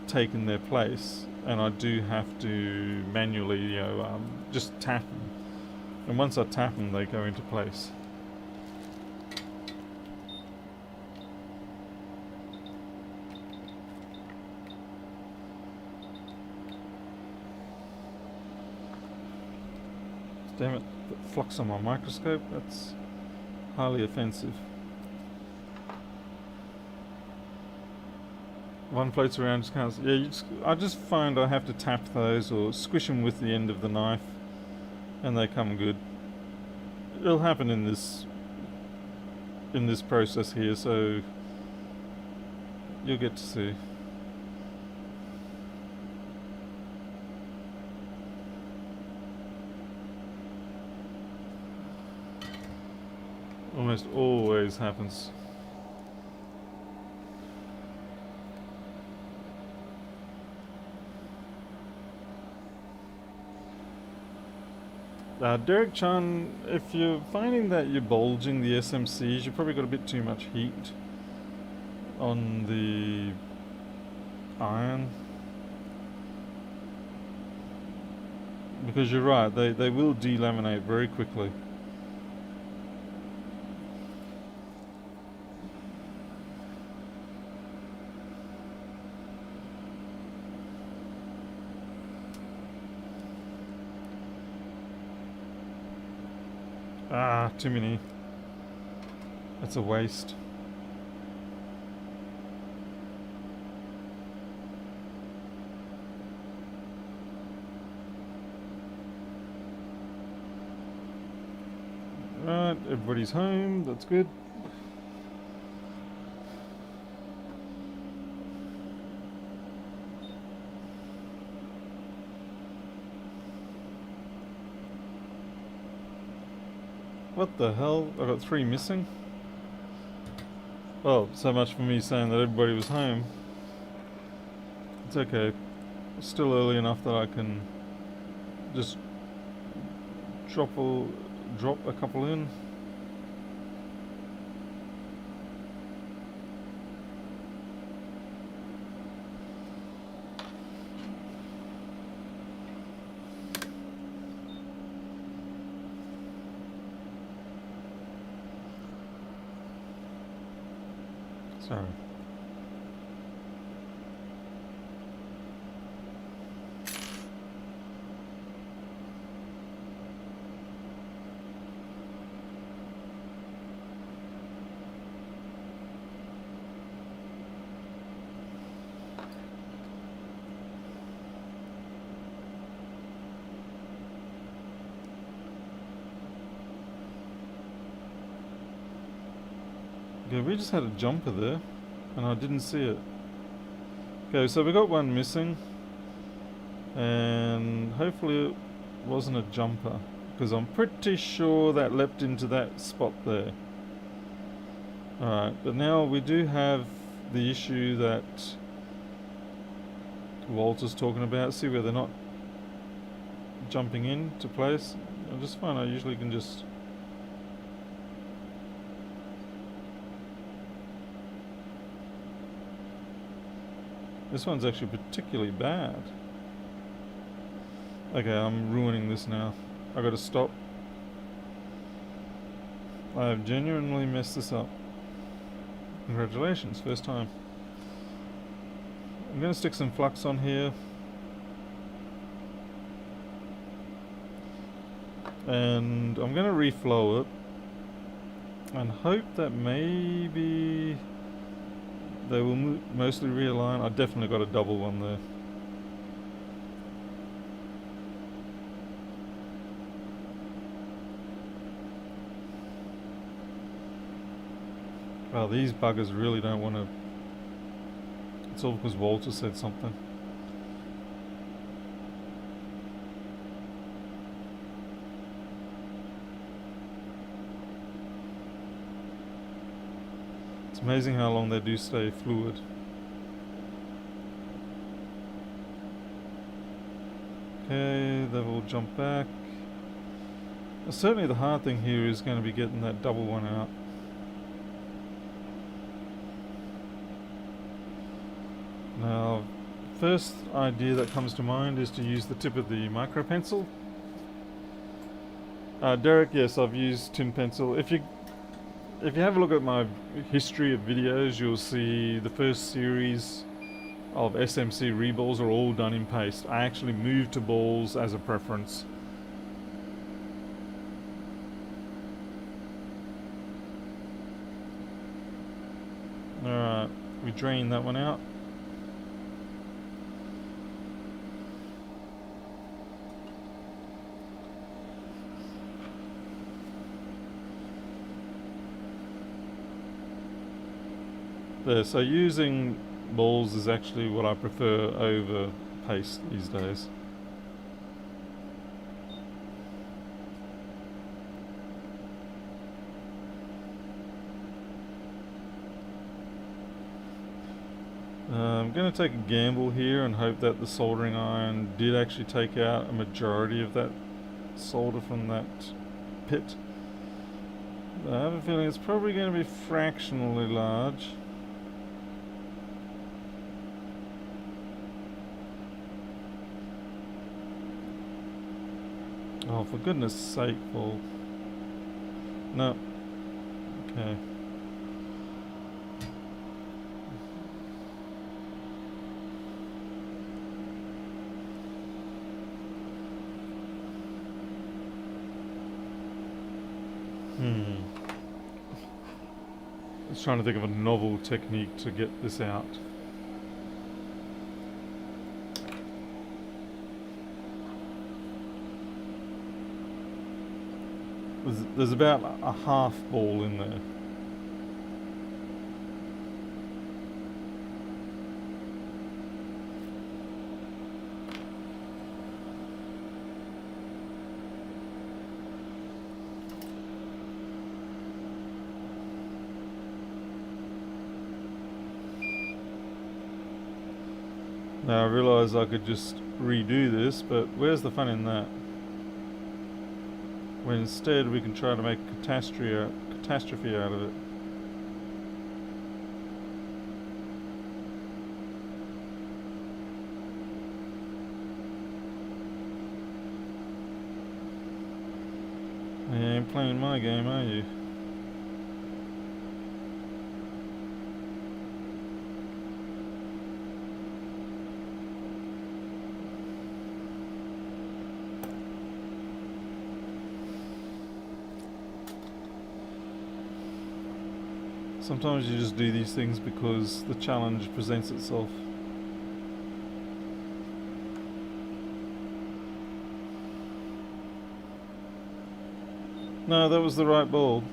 taken their place, and I do have to manually, just tap them. And once I tap them, they go into place. Damn it, the flux on my microscope, that's highly offensive. One floats around, just can't... Yeah, I just find I have to tap those or squish them with the end of the knife, and they come good. It'll happen in this process here, so you'll get to see. Almost always happens. Derek Chan, if you're finding that you're bulging the SMCs, you've probably got a bit too much heat on the iron. Because you're right, they will delaminate very quickly. Ah, too many. That's a waste. Right, everybody's home, that's good. What the hell? I got 3 missing? Well, so much for me saying that everybody was home. It's okay. It's still early enough that I can just drop a couple in. Sorry. Okay, we just had a jumper there, and I didn't see it. Okay, so we got one missing, and hopefully it wasn't a jumper, because I'm pretty sure that leapt into that spot there. Alright, but now we do have the issue that Walter's talking about. See where they're not jumping into place? I just find I usually can just... This one's actually particularly bad. Okay, I'm ruining this now. I gotta stop. I have genuinely messed this up. Congratulations, first time. I'm gonna stick some flux on here. And I'm gonna reflow it. And hope that maybe they will mostly realign. I definitely got a double one there. Well, these buggers really don't want to... It's all because Walter said something. It's amazing how long they do stay fluid. Okay, they've all jumped back. Certainly the hard thing here is going to be getting that double one out. Now, first idea that comes to mind is to use the tip of the micro pencil. Derek, yes, I've used tin pencil. If you have a look at my history of videos, you'll see the first series of SMC reballs are all done in paste. I actually moved to balls as a preference. Alright, we drain that one out. There, so using balls is actually what I prefer over paste these days. I'm going to take a gamble here and hope that the soldering iron did actually take out a majority of that solder from that pit. I have a feeling it's probably going to be fractionally large. Oh, for goodness sake, Paul. No. Okay. I was trying to think of a novel technique to get this out. There's about a half ball in there. Now I realise I could just redo this, but where's the fun in that? When instead we can try to make a catastrophe out of it. You ain't playing my game, are you? Sometimes you just do these things because the challenge presents itself. No, that was the right ball.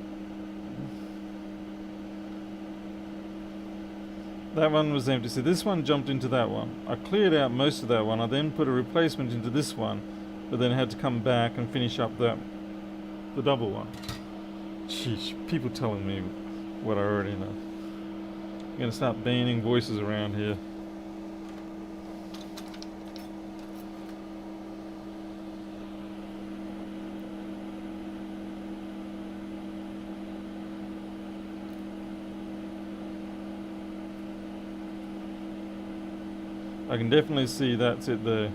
That one was empty. So this one jumped into that one. I cleared out most of that one. I then put a replacement into this one, but then had to come back and finish up the double one. Sheesh, people telling me what I already know. I'm gonna start banning voices around here. I can definitely see that's it there.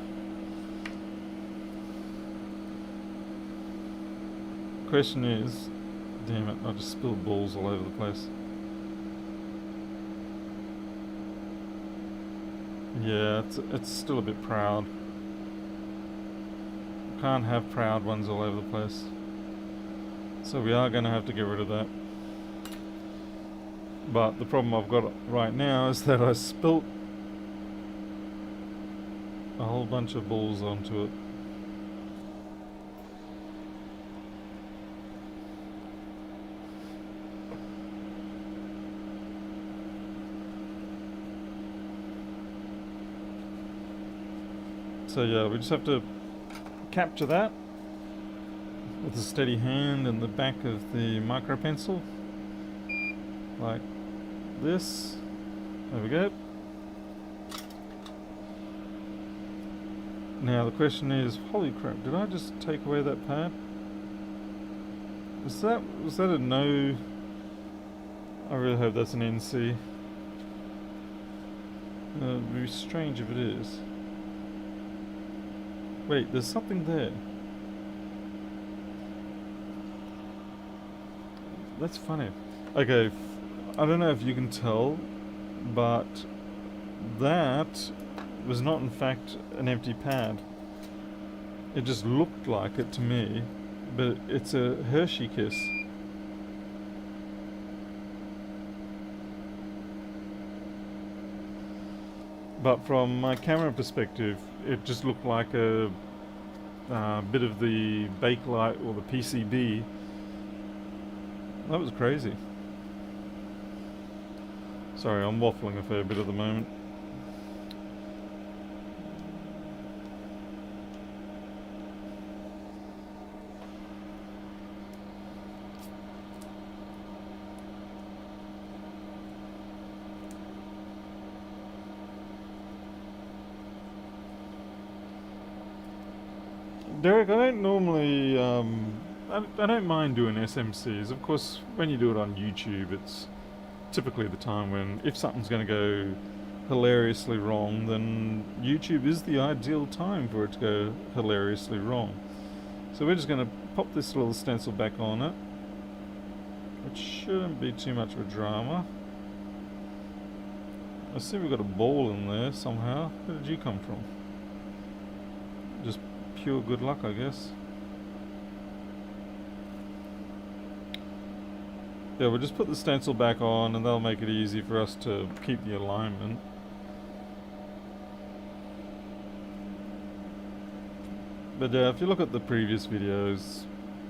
Question is, damn it, I just spilled balls all over the place. Yeah, it's still a bit proud. Can't have proud ones all over the place. So we are going to have to get rid of that. But the problem I've got right now is that I spilt a whole bunch of balls onto it. So yeah, we just have to capture that with a steady hand in the back of the micro pencil, like this. There we go. Now the question is, holy crap, did I just take away that pad? Was that a no? I really hope that's an NC. It'd be strange if it is. Wait, there's something there. That's funny. Okay, I don't know if you can tell, but that was not in fact an empty pad. It just looked like it to me, but it's a Hershey kiss. But from my camera perspective, it just looked like a bit of the bakelite or the PCB. That was crazy. Sorry, I'm waffling a fair bit at the moment. Derek, I don't normally, I don't mind doing SMCs. Of course, when you do it on YouTube, it's typically the time when, if something's going to go hilariously wrong, then YouTube is the ideal time for it to go hilariously wrong. So we're just going to pop this little stencil back on it, which shouldn't be too much of a drama. I see we've got a ball in there somehow. Where did you come from? Just pure good luck, I guess. Yeah, we'll just put the stencil back on and that'll make it easy for us to keep the alignment. But if you look at the previous videos,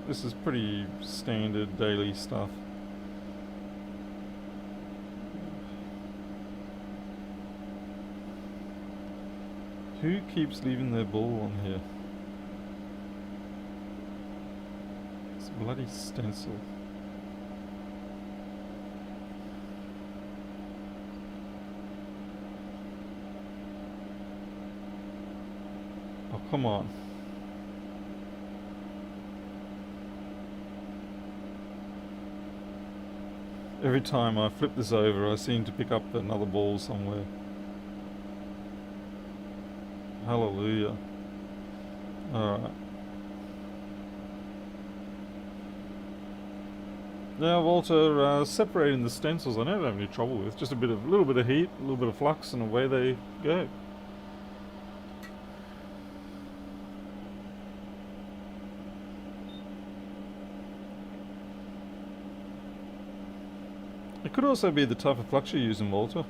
this is pretty standard daily stuff. Who keeps leaving their ball on here? It's a bloody stencil. Oh, come on. Every time I flip this over, I seem to pick up another ball somewhere. Hallelujah. Alright. Now, Walter, separating the stencils I never have any trouble with. Just a little bit of heat, a little bit of flux, and away they go. It could also be the type of flux you're using, Walter.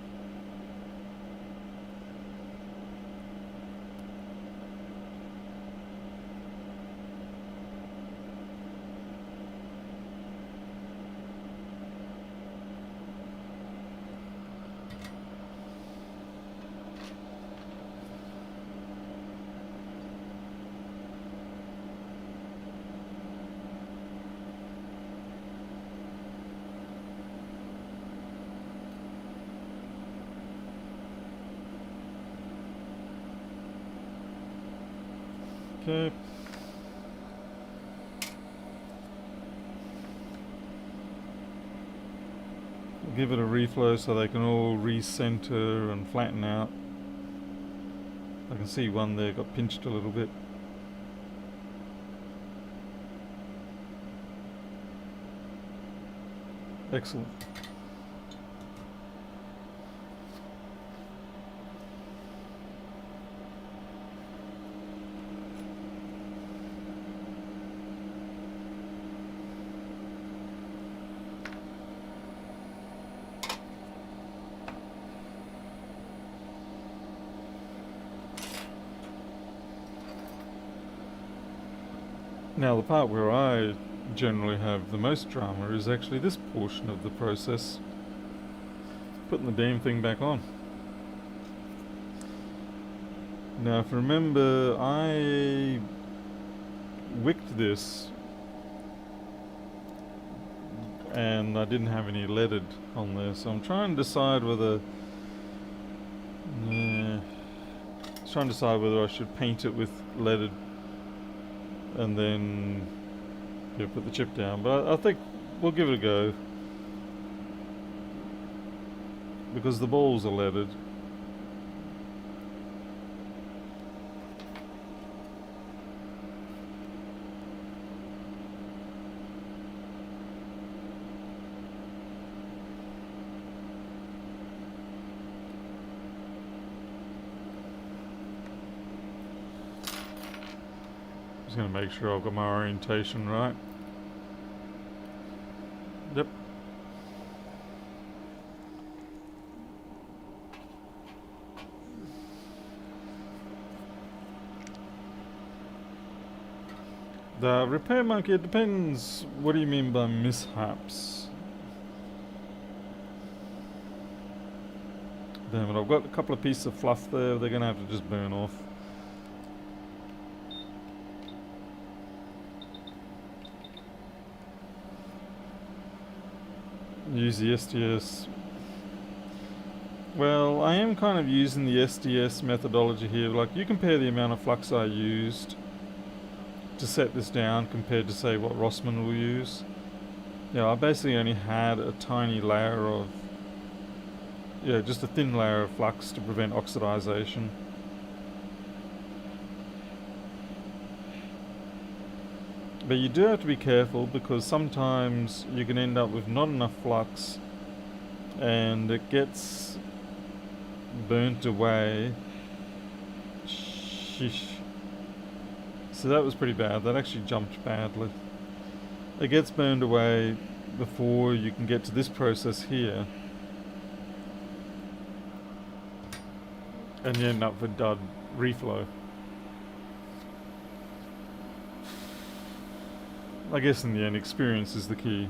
Okay. Give it a reflow so they can all recenter and flatten out. I can see one there got pinched a little bit. Excellent. Now the part where I generally have the most drama is actually this portion of the process. Putting the damn thing back on. Now if you remember, I wicked this and I didn't have any leaded on there, so I'm trying to decide whether I should paint it with leaded and then put the chip down. But I think we'll give it a go because the balls are leaded. Just going to make sure I've got my orientation right. Yep. The repair monkey, it depends. What do you mean by mishaps? Damn it, I've got a couple of pieces of fluff there. They're going to have to just burn off. Use the SDS. Well, I am kind of using the SDS methodology here. Like, you compare the amount of flux I used to set this down compared to, say, what Rossmann will use. Yeah, I basically only had a tiny layer of, just a thin layer of flux to prevent oxidization. But you do have to be careful because sometimes you can end up with not enough flux and it gets burnt away. Sheesh. So that was pretty bad. That actually jumped badly. It gets burned away before you can get to this process here. And you end up with dud reflow. I guess in the end, experience is the key.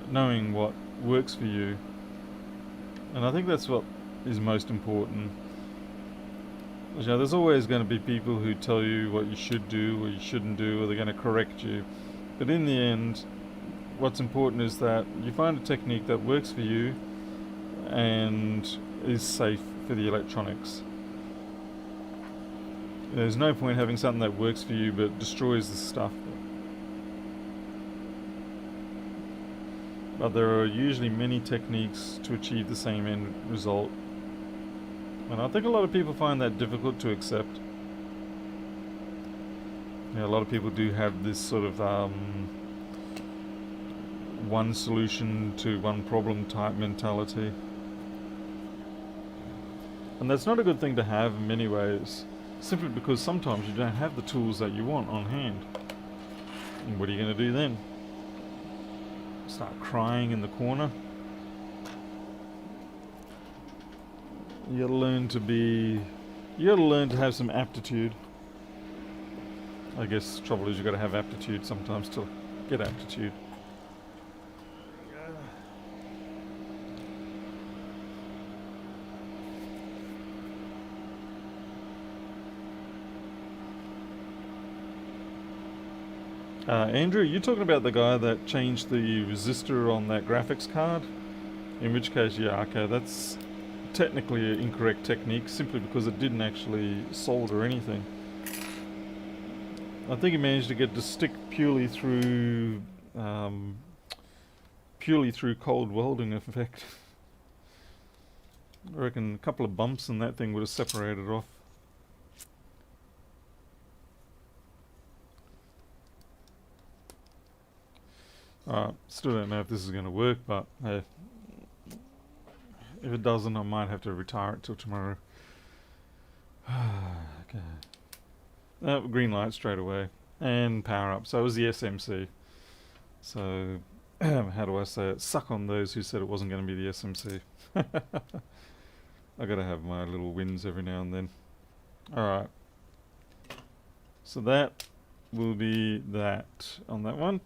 Knowing what works for you. And I think that's what is most important. You know, there's always going to be people who tell you what you should do or you shouldn't do, or they're going to correct you. But in the end, what's important is that you find a technique that works for you and is safe for the electronics. There's no point having something that works for you but destroys the stuff. But there are usually many techniques to achieve the same end result. And I think a lot of people find that difficult to accept. A lot of people do have this sort of one solution to one problem type mentality. And that's not a good thing to have in many ways, simply because sometimes you don't have the tools that you want on hand. And what are you going to do then? Start crying in the corner? You gotta learn to have some aptitude. I guess the trouble is you gotta have aptitude sometimes to get aptitude. Andrew, you talking about the guy that changed the resistor on that graphics card? In which case, yeah, okay, that's technically an incorrect technique simply because it didn't actually solder anything. I think he managed to get the stick purely through cold welding effect. I reckon a couple of bumps and that thing would have separated off. Still don't know if this is going to work, but hey, if it doesn't, I might have to retire it till tomorrow. Okay. Green light straight away. And power up. So it was the SMC. So, how do I say it? Suck on those who said it wasn't going to be the SMC. I gotta have my little wins every now and then. Alright. So that will be that on that one.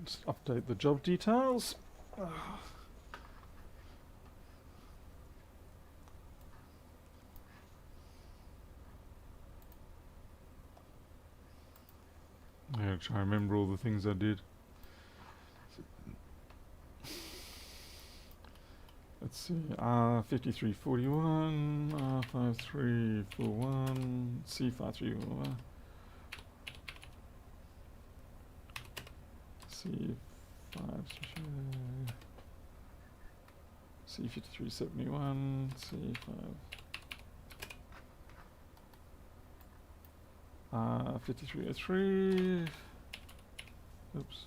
Just update the job details. I'm going to try and remember all the things I did. Let's see, R5341, R5341, C5341, C5371, C5303, oops,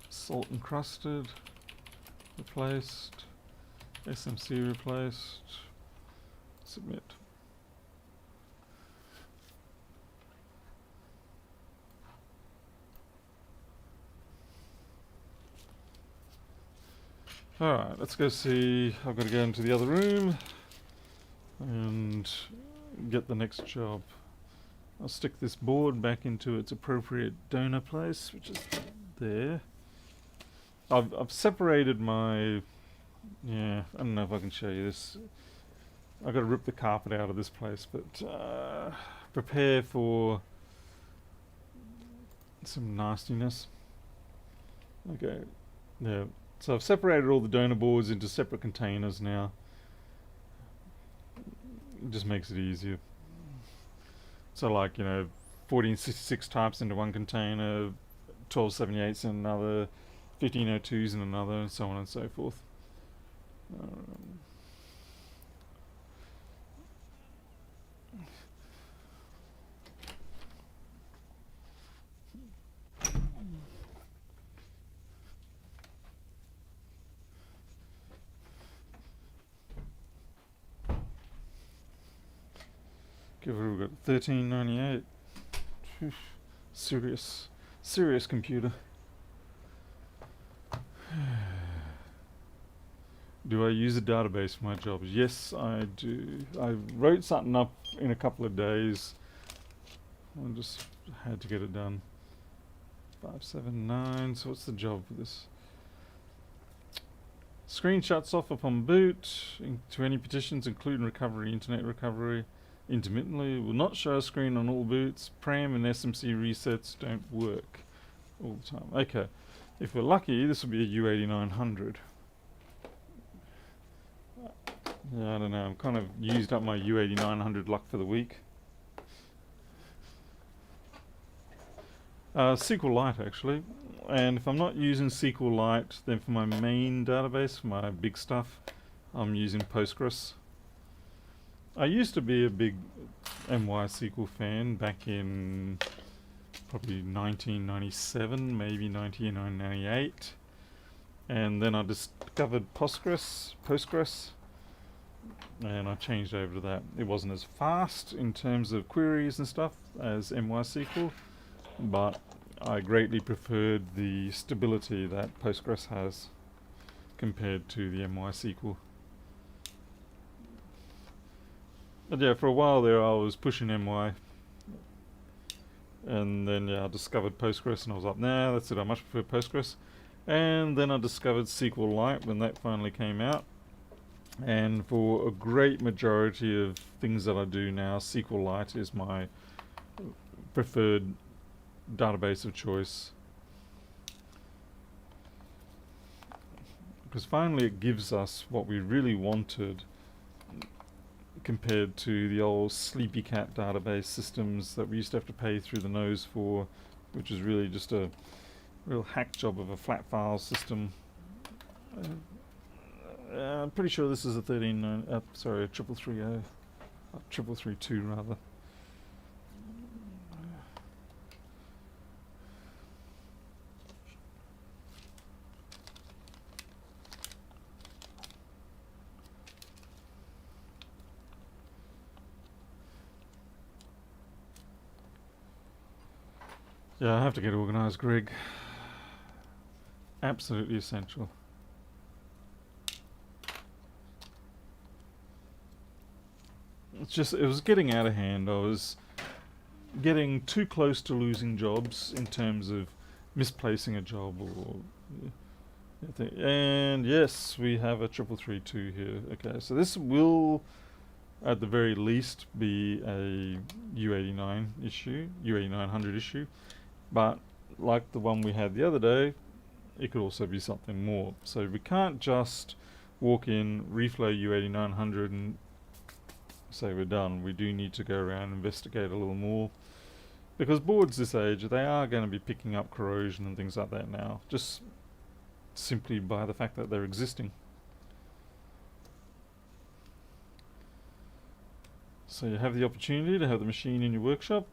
salt encrusted, replaced, SMC replaced, submit. Alright, let's go see. I've got to go into the other room and get the next job. I'll stick this board back into its appropriate donor place, which is there. I've separated my, yeah, I don't know if I can show you this. I've got to rip the carpet out of this place, but prepare for some nastiness. Okay, yeah. So I've separated all the donor boards into separate containers now. It just makes it easier. So like, 1466 types into one container, 1278s in another, 1502s in another, and so on and so forth. Give it, we've got 1398. Serious computer. Do I use a database for my jobs? Yes, I do. I wrote something up in a couple of days. I just had to get it done. 579. So what's the job for this? Screen shuts off upon boot to any partitions, including recovery, internet recovery. Intermittently will not show a screen on all boots. Pram and SMC resets don't work all the time. Okay, if we're lucky, this will be a U8900. Yeah, I don't know. I'm kind of used up my U8900 luck for the week. SQLite actually, and if I'm not using SQLite, then for my main database, for my big stuff, I'm using Postgres. I used to be a big MySQL fan back in probably 1997, maybe 1998, and then I discovered Postgres, and I changed over to that. It wasn't as fast in terms of queries and stuff as MySQL, but I greatly preferred the stability that Postgres has compared to the MySQL. But yeah, for a while there I was pushing MY, and then I discovered Postgres and I was like, nah, that's it, I much prefer Postgres. And then I discovered SQLite when that finally came out, and for a great majority of things that I do now, SQLite is my preferred database of choice, because finally it gives us what we really wanted compared to the old sleepy cat database systems that we used to have to pay through the nose for, which is really just a real hack job of a flat file system. I'm pretty sure this is a 3330, 3332 rather. Yeah, I have to get organised, Greg. Absolutely essential. It was getting out of hand. I was getting too close to losing jobs in terms of misplacing a job or and yes, we have a 3332 here. Okay, so this will at the very least be a U89 issue, U8900 issue, but like the one we had the other day, it could also be something more. So we can't just walk in, reflow U8900 and say we're done. We do need to go around and investigate a little more, because boards this age, they are going to be picking up corrosion and things like that now, just simply by the fact that they're existing. So you have the opportunity to have the machine in your workshop.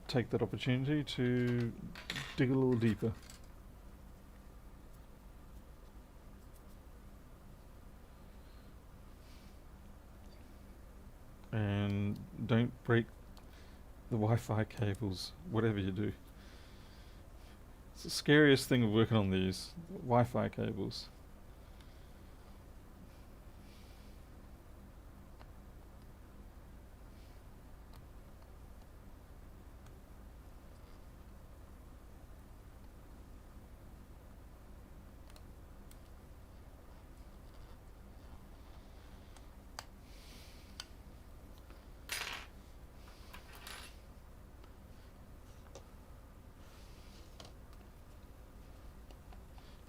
Take that opportunity to dig a little deeper. And don't break the Wi-Fi cables, whatever you do. It's the scariest thing of working on these Wi-Fi cables.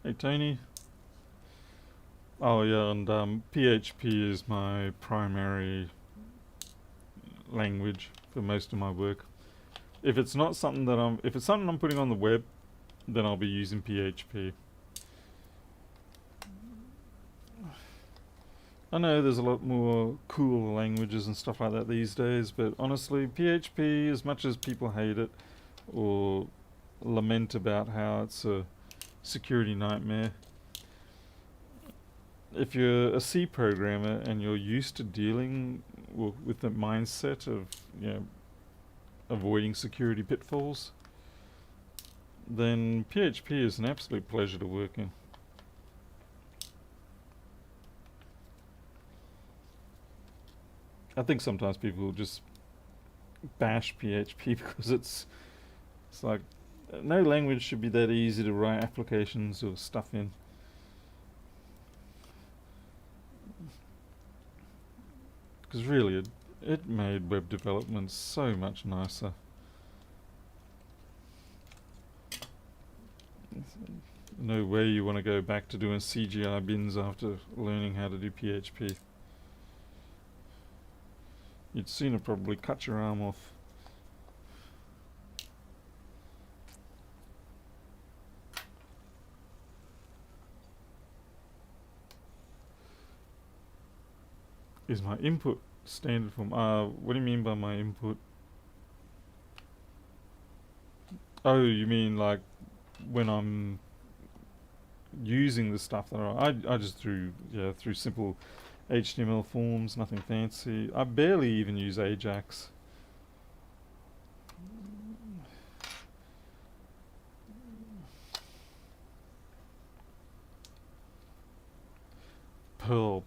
Hey Tony. Oh yeah, and PHP is my primary language for most of my work. If it's not something that if it's something I'm putting on the web, then I'll be using PHP. I know there's a lot more cool languages and stuff like that these days, but honestly, PHP, as much as people hate it or lament about how it's a security nightmare, if you're a C programmer and you're used to dealing with the mindset of, avoiding security pitfalls, then PHP is an absolute pleasure to work in. I think sometimes people just bash PHP because it's like no language should be that easy to write applications or stuff in. Because really, it made web development so much nicer. No way you want to go back to doing CGI bins after learning how to do PHP. You'd sooner probably cut your arm off. Is my input standard form? What do you mean by my input? Oh, you mean like when I'm using the stuff that I just through simple HTML forms, nothing fancy. I barely even use Ajax. Perl.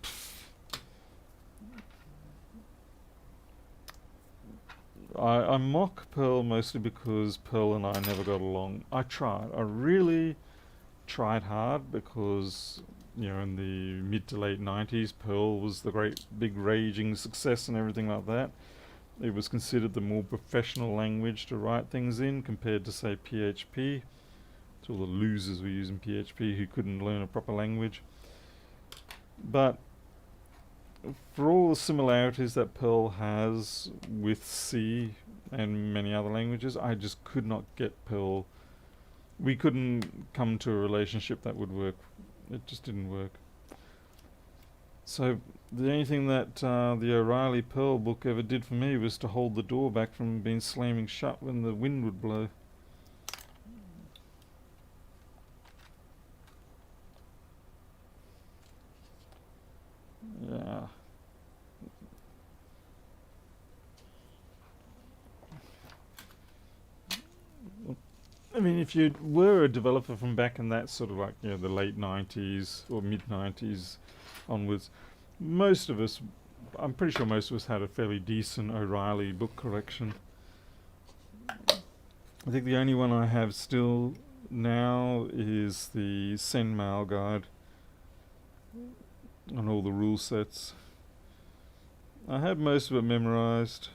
I mock Perl mostly because Perl and I never got along. I tried. I really tried hard because, in the mid to late 90s, Perl was the great big raging success and everything like that. It was considered the more professional language to write things in compared to, say, PHP. So all the losers were using PHP who couldn't learn a proper language. But for all the similarities that Perl has with C and many other languages, I just could not get Perl. We couldn't come to a relationship that would work. It just didn't work. So the only thing that the O'Reilly Perl book ever did for me was to hold the door back from being slamming shut when the wind would blow. Yeah. I mean, if you were a developer from back in that sort of like, the late 90s or mid 90s onwards, most of us, I'm pretty sure most of us had a fairly decent O'Reilly book collection. I think the only one I have still now is the send mail guide on all the rule sets. I had most of it memorized.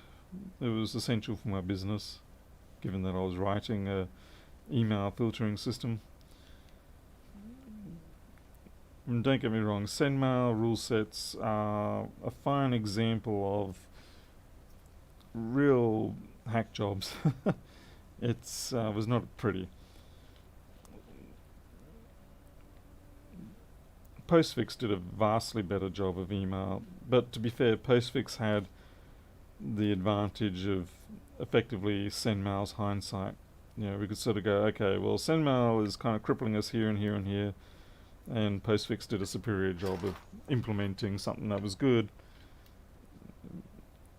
It was essential for my business, given that I was writing a email filtering system. And don't get me wrong, SendMail rule sets are a fine example of real hack jobs. It's was not pretty. Postfix did a vastly better job of email, but to be fair, Postfix had the advantage of effectively SendMail's hindsight. You know, we could sort of go, okay, well, SendMail is kind of crippling us here and here and here, and Postfix did a superior job of implementing something that was good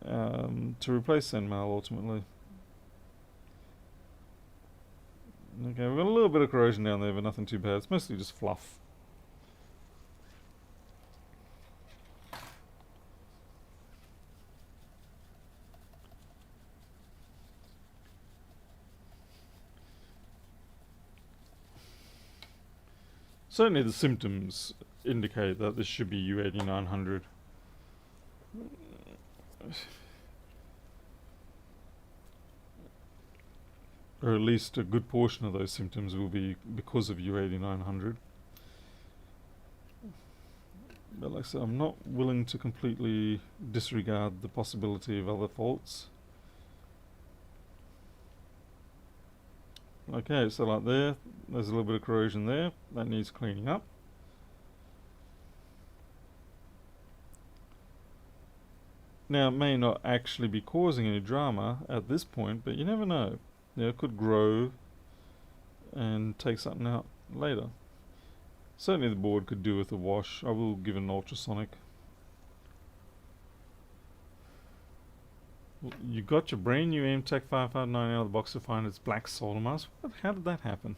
to replace SendMail ultimately. Okay, we've got a little bit of corrosion down there, but nothing too bad. It's mostly just fluff. Certainly the symptoms indicate that this should be U8900. Or at least a good portion of those symptoms will be because of U8900. But like I said, I'm not willing to completely disregard the possibility of other faults. Okay, so like there's a little bit of corrosion there. That needs cleaning up. Now, it may not actually be causing any drama at this point, but you never know. You know, it could grow and take something out later. Certainly the board could do with a wash. I will give it an ultrasonic. You got your brand new MTech 559 out of the box to find its black solder mask. How did that happen?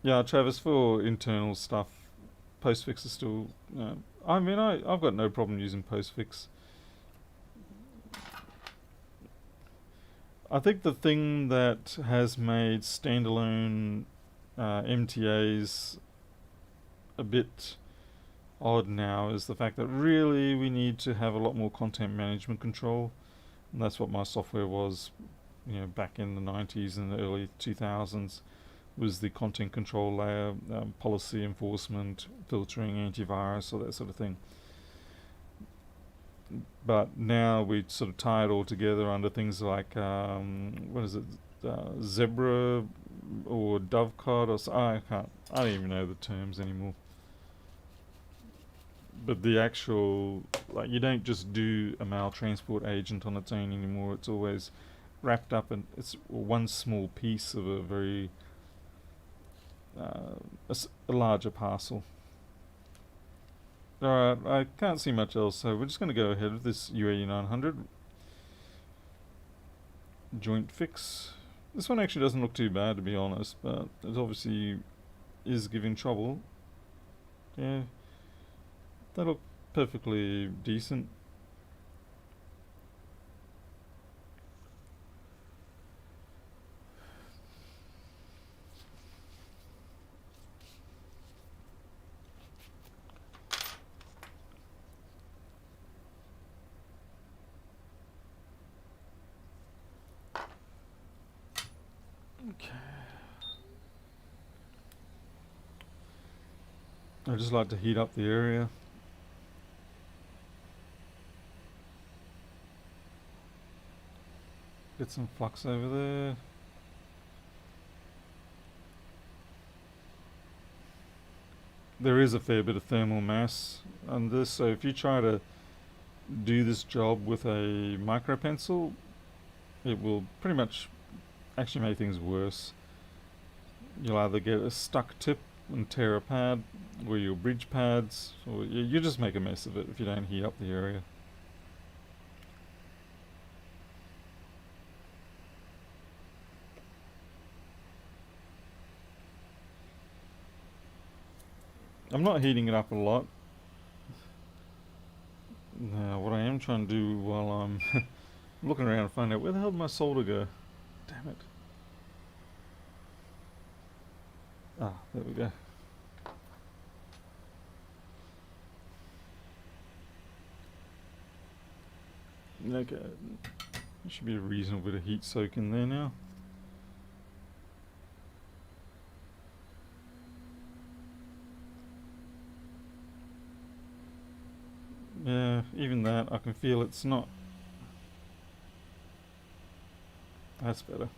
Yeah, Travis, for internal stuff, Postfix is still... I mean, I've got no problem using Postfix. I think the thing that has made standalone MTAs a bit odd now is the fact that really we need to have a lot more content management control, and that's what my software was, you know, back in the 90s and the early 2000s, was the content control layer, policy enforcement, filtering, antivirus, all that sort of thing. But now we sort of tie it all together under things like what is it, Zebra or Dovecot or I don't even know the terms anymore. But the actual, like, you don't just do a mail transport agent on its own anymore. It's always wrapped up in, it's one small piece of a very a larger parcel. Alright, I can't see much else, so we're just going to go ahead with this U8900 joint fix. This one actually doesn't look too bad, to be honest, but it obviously is giving trouble. Yeah, that looked perfectly decent. Okay. I just like to heat up the area. Get some flux over there. There is a fair bit of thermal mass on this, so if you try to do this job with a micro pencil, it will pretty much actually make things worse. You'll either get a stuck tip and tear a pad, or your bridge pads, or you just make a mess of it if you don't heat up the area. I'm not heating it up a lot. Now, what I am trying to do while I'm looking around to find out where the hell did my solder go? Damn it. Ah, there we go. Okay, there should be a reasonable bit of heat soak in there now. Yeah, even that, I can feel it's not. That's better.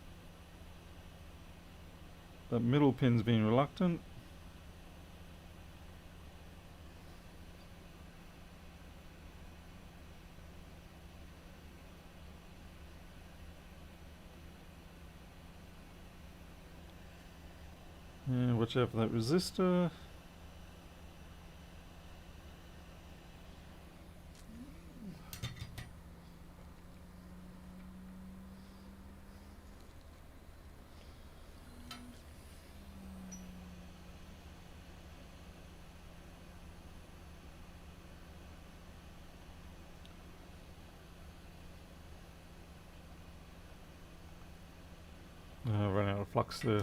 That middle pin's being reluctant. Yeah, watch out for that resistor. Run out of flux there.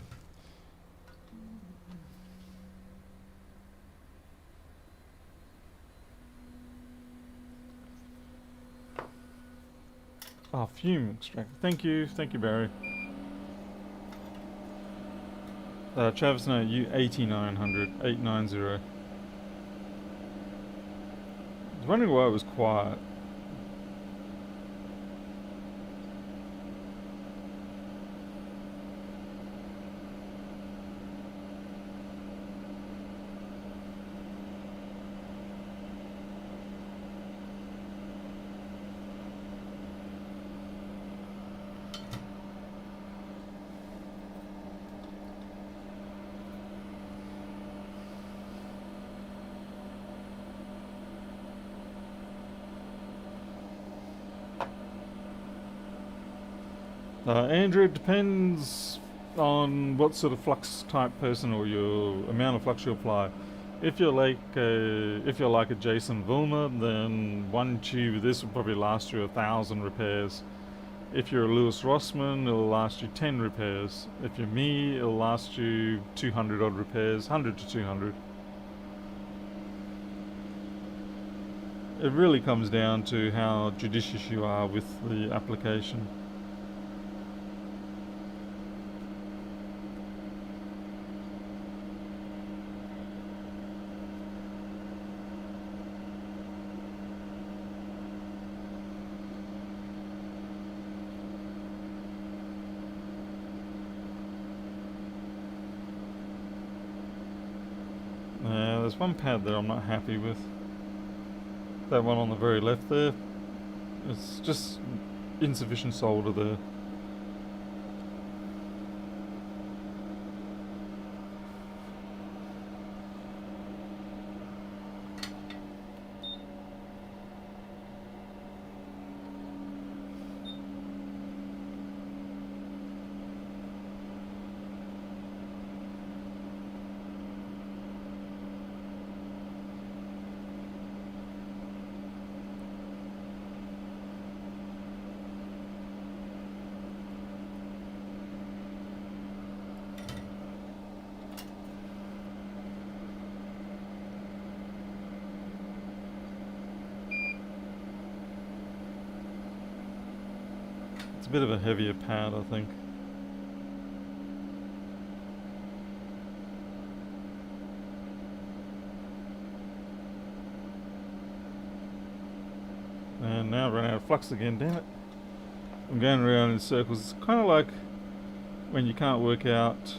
Ah, fume extractor. Thank you, Barry. Travis, no, you 8900, 890. I was wondering why it was quiet. Andrew, it depends on what sort of flux type person or your amount of flux you apply. If you're like a Jason Vilma, then one tube of this will probably last you 1,000 repairs. If you're a Lewis Rossman, it'll last you 10 repairs. If you're me, it'll last you 200 odd repairs, 100 to 200. It really comes down to how judicious you are with the application. There's one pad that I'm not happy with. That one on the very left there. It's just insufficient solder there. It's a bit of a heavier pad, I think. And now I've run out of flux again, damn it. I'm going around in circles. It's kind of like when you can't work out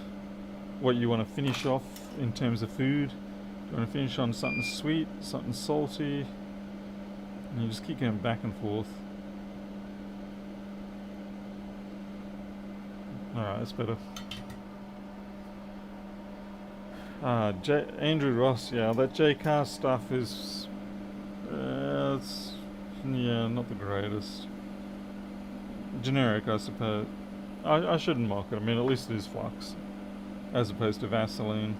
what you want to finish off in terms of food. You want to finish on something sweet, something salty, and you just keep going back and forth. Alright, that's better. Andrew Ross, yeah, that JCar stuff is... it's, yeah, not the greatest. Generic, I suppose. I shouldn't mock it. I mean, at least it is flux, as opposed to Vaseline.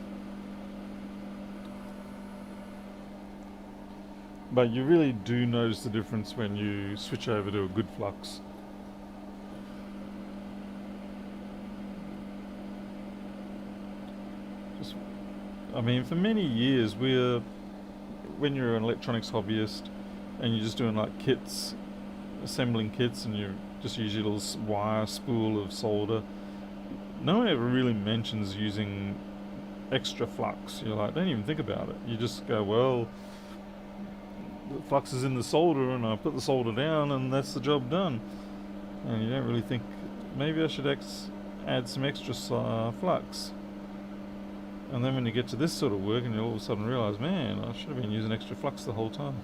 But you really do notice the difference when you switch over to a good flux. Just, I mean, for many years, when you're an electronics hobbyist and you're just doing like kits, assembling kits, and you just use your little wire spool of solder, no one ever really mentions using extra flux. You're like, don't even think about it. You just go, well, the flux is in the solder, and I put the solder down, and that's the job done. And you don't really think, maybe I should add some extra flux. And then when you get to this sort of work, and you all of a sudden realise, man, I should have been using extra flux the whole time.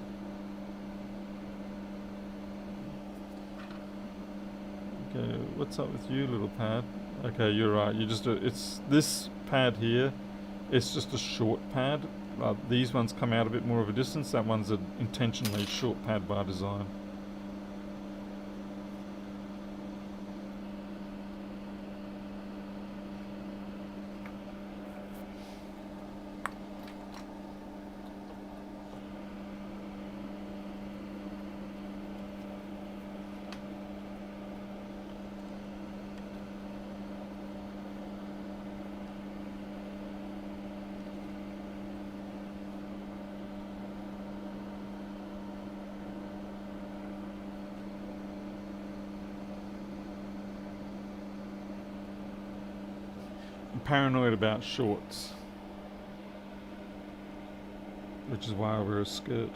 Okay, what's up with you, little pad? Okay, you're right. It's this pad here. It's just a short pad. These ones come out a bit more of a distance. That one's an intentionally short pad by design. I'm paranoid about shorts, which is why I wear a skirt.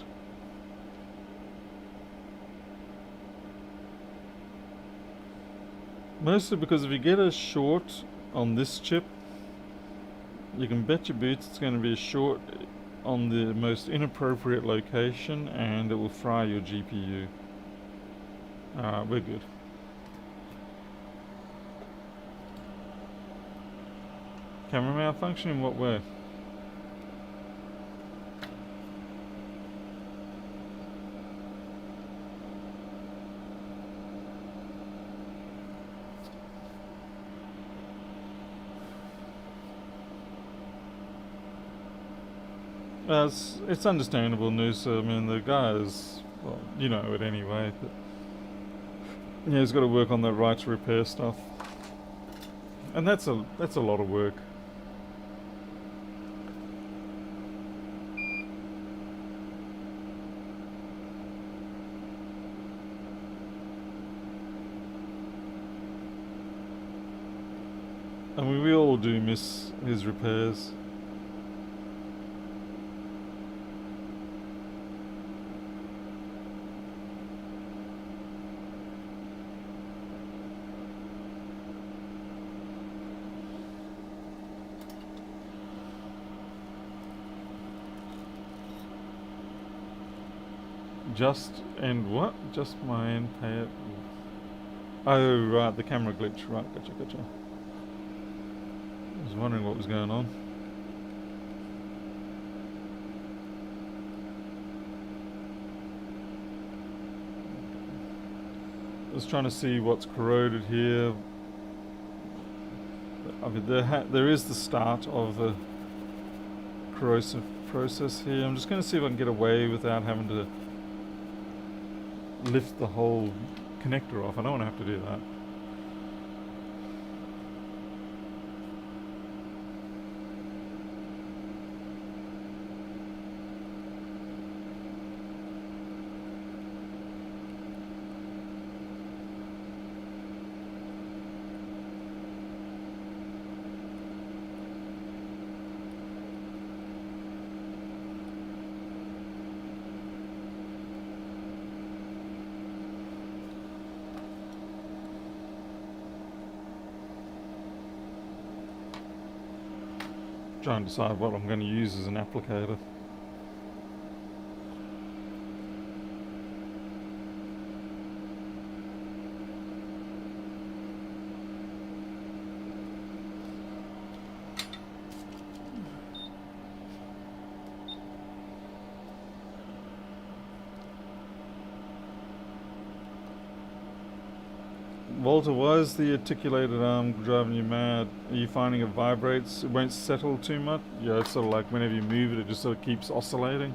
Mostly because if you get a short on this chip, you can bet your boots it's going to be a short on the most inappropriate location, and it will fry your GPU. Alright, we're good. Camera malfunction in what way? It's understandable, Noosa. I mean, the guy is, well, you know it anyway. But yeah, he's got to work on that right to repair stuff, and that's a lot of work. I mean, we all do miss his repairs. What? Just my end pay it. Oh, right, the camera glitch. Right, gotcha. I was wondering what was going on. I was trying to see what's corroded here. I mean, there is the start of the corrosive process here. I'm just going to see if I can get away without having to lift the whole connector off. I don't want to have to do that. Trying to decide what I'm going to use as an applicator. Walter, why is the articulated arm driving you mad? Are you finding it vibrates? It won't settle too much? Yeah, it's sort of like whenever you move it, it just sort of keeps oscillating.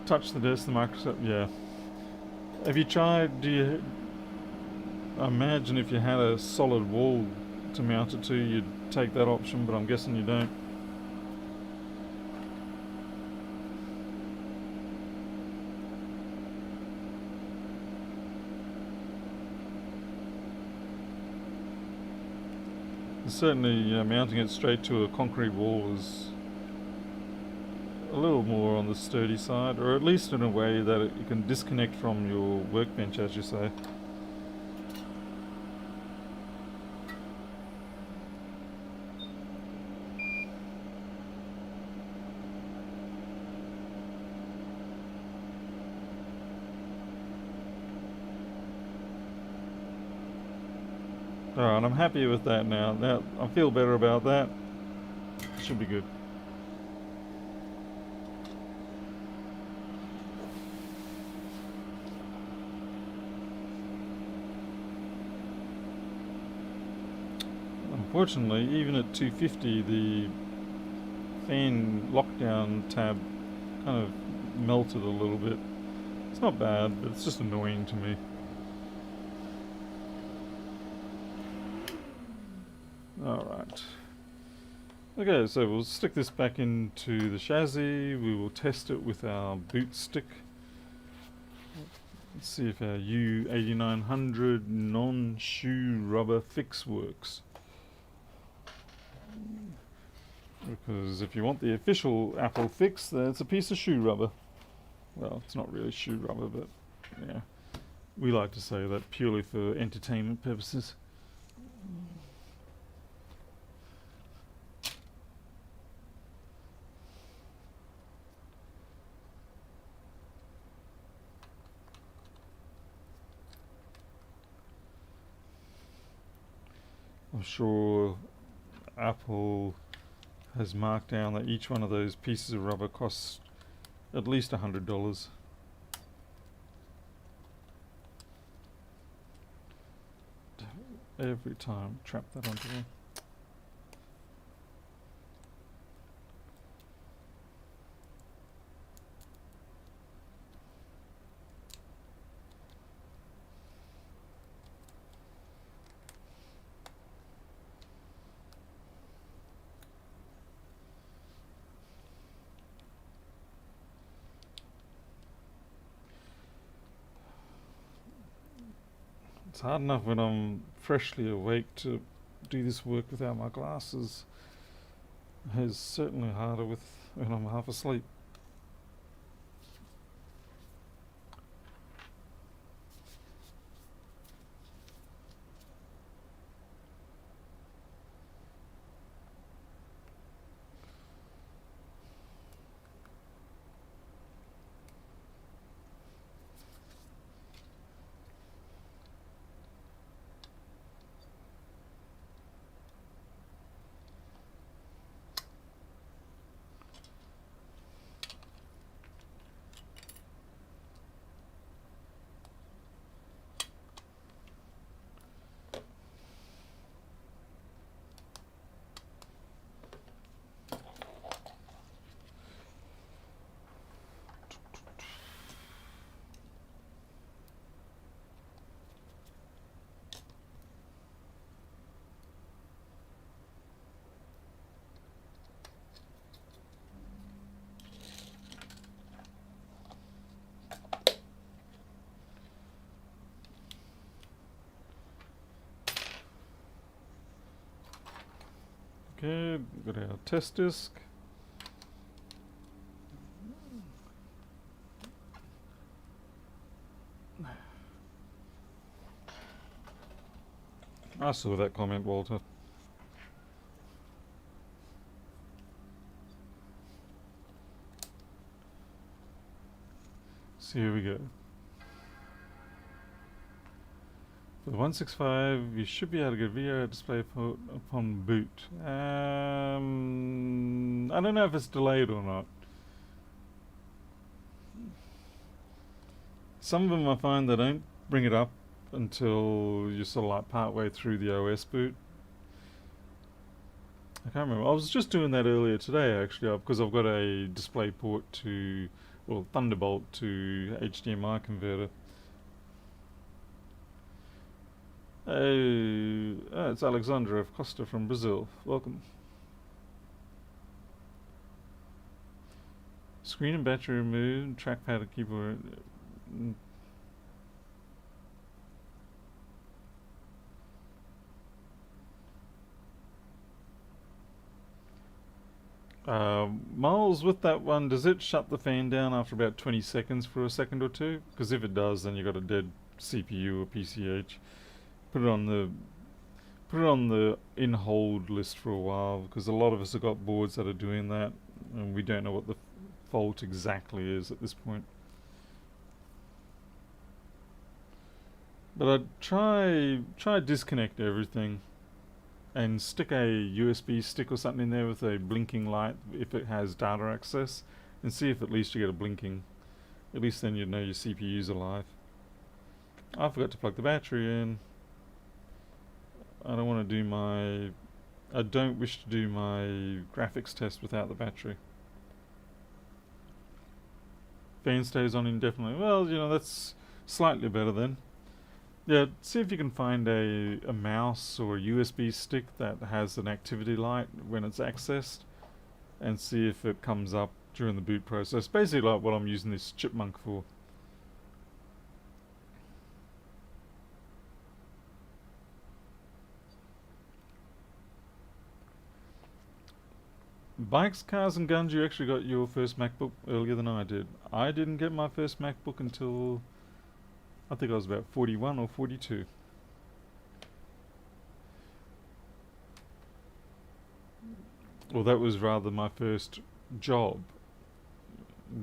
touch the desk, the Microsoft, yeah. Have you tried, I imagine if you had a solid wall to mount it to, you'd take that option, but I'm guessing you don't. Certainly mounting it straight to a concrete wall is a little more on the sturdy side, or at least in a way that you can disconnect from your workbench, as you say. Alright, I'm happy with that now. Now I feel better about that. Should be good. Unfortunately, even at 250, the fan lockdown tab kind of melted a little bit. It's not bad, but it's just annoying to me. Alright. Okay, so we'll stick this back into the chassis. We will test it with our boot stick. Let's see if our U8900 non-shoe rubber fix works. Because if you want the official Apple fix, then it's a piece of shoe rubber. Well, it's not really shoe rubber, but yeah. We like to say that purely for entertainment purposes. I'm sure Apple has marked down that each one of those pieces of rubber costs at least $100. Every time, trap that onto there. It's hard enough when I'm freshly awake to do this work without my glasses. It's certainly harder when I'm half asleep. Okay, we've got our test disk. I saw that comment, Walter. So here we go. For the 165, you should be able to get a video display upon boot. I don't know if it's delayed or not. Some of them I find they don't bring it up until you're sort of like part way through the OS boot. I can't remember. I was just doing that earlier today actually because I've got a display port to or Thunderbolt to HDMI converter. Oh, it's Alexandra of Costa from Brazil. Welcome. Screen and battery removed, trackpad and keyboard. Miles, with that one, does it shut the fan down after about 20 seconds for a second or two? Because if it does, then you've got a dead CPU or PCH. Put it on the in hold list for a while, because a lot of us have got boards that are doing that, and we don't know what the fault exactly is at this point. But I'd try disconnect everything and stick a USB stick or something in there with a blinking light if it has data access, and see if at least you get a blinking. At least then you'd know your CPU's alive. I forgot to plug the battery in. I don't wish to do my graphics test without the battery. Fan stays on indefinitely. Well, that's slightly better then. Yeah, see if you can find a mouse or a USB stick that has an activity light when it's accessed, and see if it comes up during the boot process. Basically like what I'm using this Chipmunk for. Bikes, cars and guns, you actually got your first MacBook earlier than I did. I didn't get my first MacBook until I think I was about 41 or 42. Well, that was rather my first job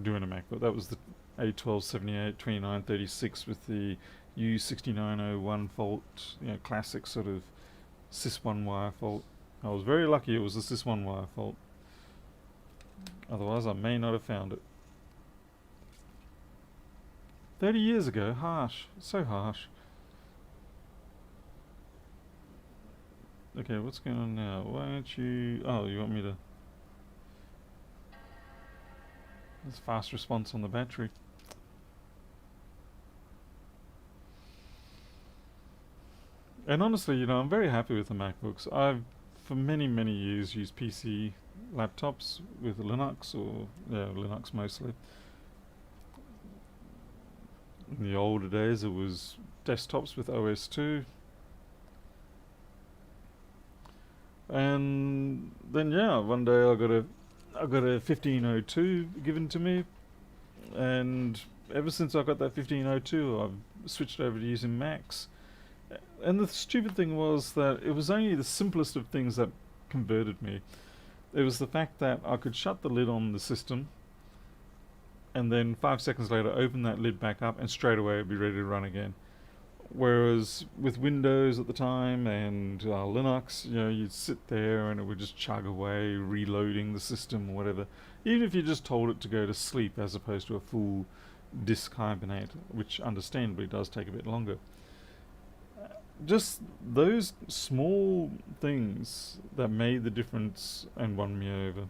doing a MacBook. That was the A1378 2936 with the U6901 fault, classic sort of sys1 wire fault. I was very lucky it was a sys1 wire fault. Otherwise, I may not have found it. 30 years ago, harsh. So harsh. Okay, what's going on now? Why don't you... Oh, you want me to... There's fast response on the battery. And honestly, I'm very happy with the MacBooks. I've, for many, many years, used PC laptops with Linux, or Linux mostly. In the older days, it was desktops with OS2. And then one day I got a 1502 given to me, and ever since I got that 1502, I've switched over to using Macs. And the stupid thing was that it was only the simplest of things that converted me. It was the fact that I could shut the lid on the system, and then 5 seconds later open that lid back up, and straight away it'd be ready to run again. Whereas with Windows at the time and Linux, you'd sit there and it would just chug away, reloading the system or whatever. Even if you just told it to go to sleep as opposed to a full disk hibernate, which understandably does take a bit longer. Just those small things that made the difference and won me over.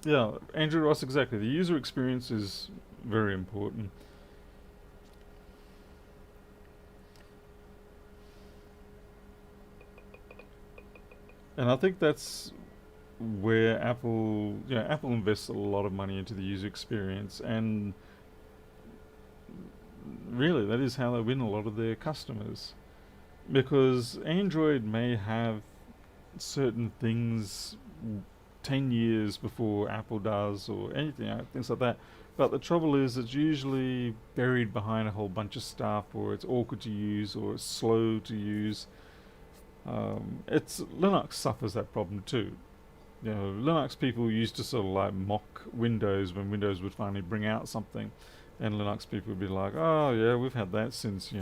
Yeah, Andrew Ross, exactly. The user experience is very important. And I think that's where Apple invests a lot of money into the user experience, and really that is how they win a lot of their customers. Because Android may have certain things 10 years before Apple does, or anything, things like that. But the trouble is, it's usually buried behind a whole bunch of stuff, or it's awkward to use, or it's slow to use. It's Linux suffers that problem too. Linux people used to sort of like mock Windows when Windows would finally bring out something, And Linux people would be like, oh yeah, we've had that since,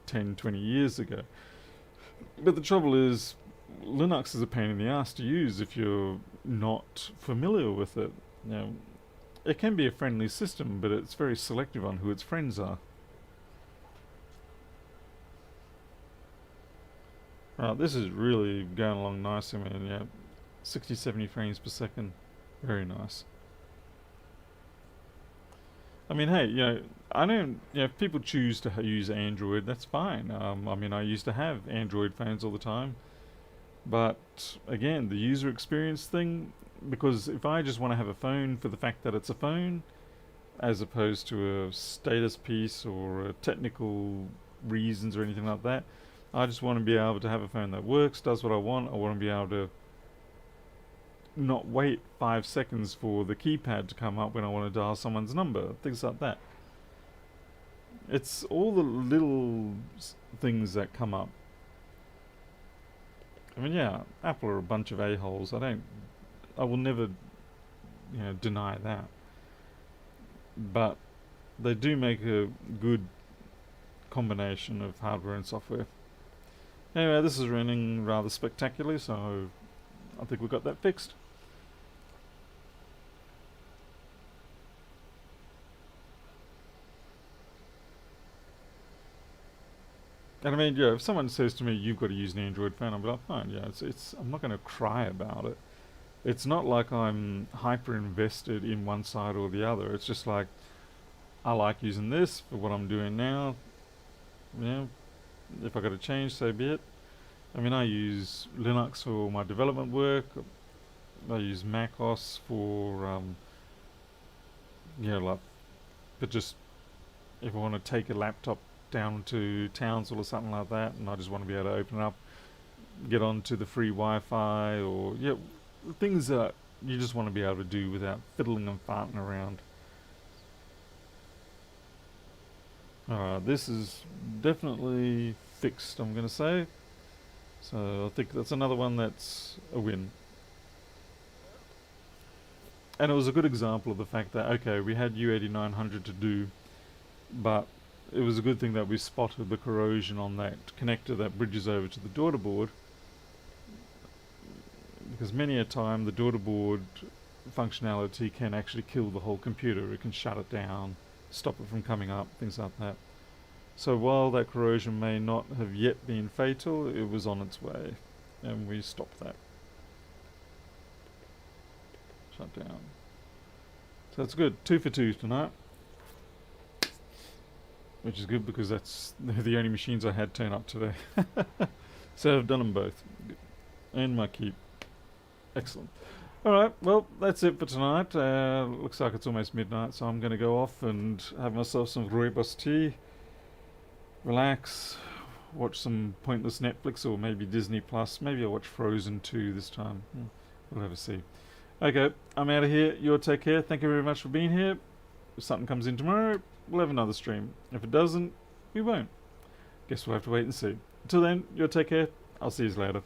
10, 20 years ago. But the trouble is, Linux is a pain in the ass to use if you're not familiar with it. You know, it can be a friendly system, but it's very selective on who its friends are. This is really going along nicely, man. Yeah, 60, 70 frames per second. Very nice. I mean, hey, I don't, if people choose to use Android, that's fine. I mean, I used to have Android phones all the time. But again, the user experience thing, because if I just want to have a phone for the fact that it's a phone, as opposed to a status piece or technical reasons or anything like that, I just want to be able to have a phone that works, does what I want. I want to be able to not wait 5 seconds for the keypad to come up when I want to dial someone's number, things like that. It's all the little things that come up. I mean, yeah, Apple are a bunch of a-holes. I will never, deny that. But they do make a good combination of hardware and software. Anyway, this is running rather spectacularly, so I think we've got that fixed. And I mean, if someone says to me, you've got to use an Android phone, I'll be like, fine, yeah, I'm not going to cry about it. It's not like I'm hyper invested in one side or the other. It's just like, I like using this for what I'm doing now. Yeah, if I got to change, so be it. I mean, I use Linux for my development work. I use Mac OS for, but just if I want to take a laptop down to Townsville or something like that, and I just want to be able to open it up, get onto the free Wi-Fi, or things that you just want to be able to do without fiddling and farting around. This is definitely fixed, I'm going to say. So I think that's another one that's a win. And it was a good example of the fact that, okay, we had U8900 to do, but it was a good thing that we spotted the corrosion on that connector that bridges over to the daughter board, because many a time the daughter board functionality can actually kill the whole computer. It can shut it down, stop it from coming up, things like that. So while that corrosion may not have yet been fatal, it was on its way, and we stopped that. Shut down. So that's good. 2 for 2 tonight. Which is good because they're the only machines I had turn up today. So I've done them both. And my keep. Excellent. Alright, well, that's it for tonight. Looks like it's almost midnight, so I'm going to go off and have myself some rooibos tea, relax, watch some pointless Netflix or maybe Disney Plus. Maybe I'll watch Frozen 2 this time. We'll have a see. Okay, I'm out of here. You all take care. Thank you very much for being here. If something comes in tomorrow, we'll have another stream. If it doesn't, we won't. Guess we'll have to wait and see. Until then, you all take care. I'll see you later.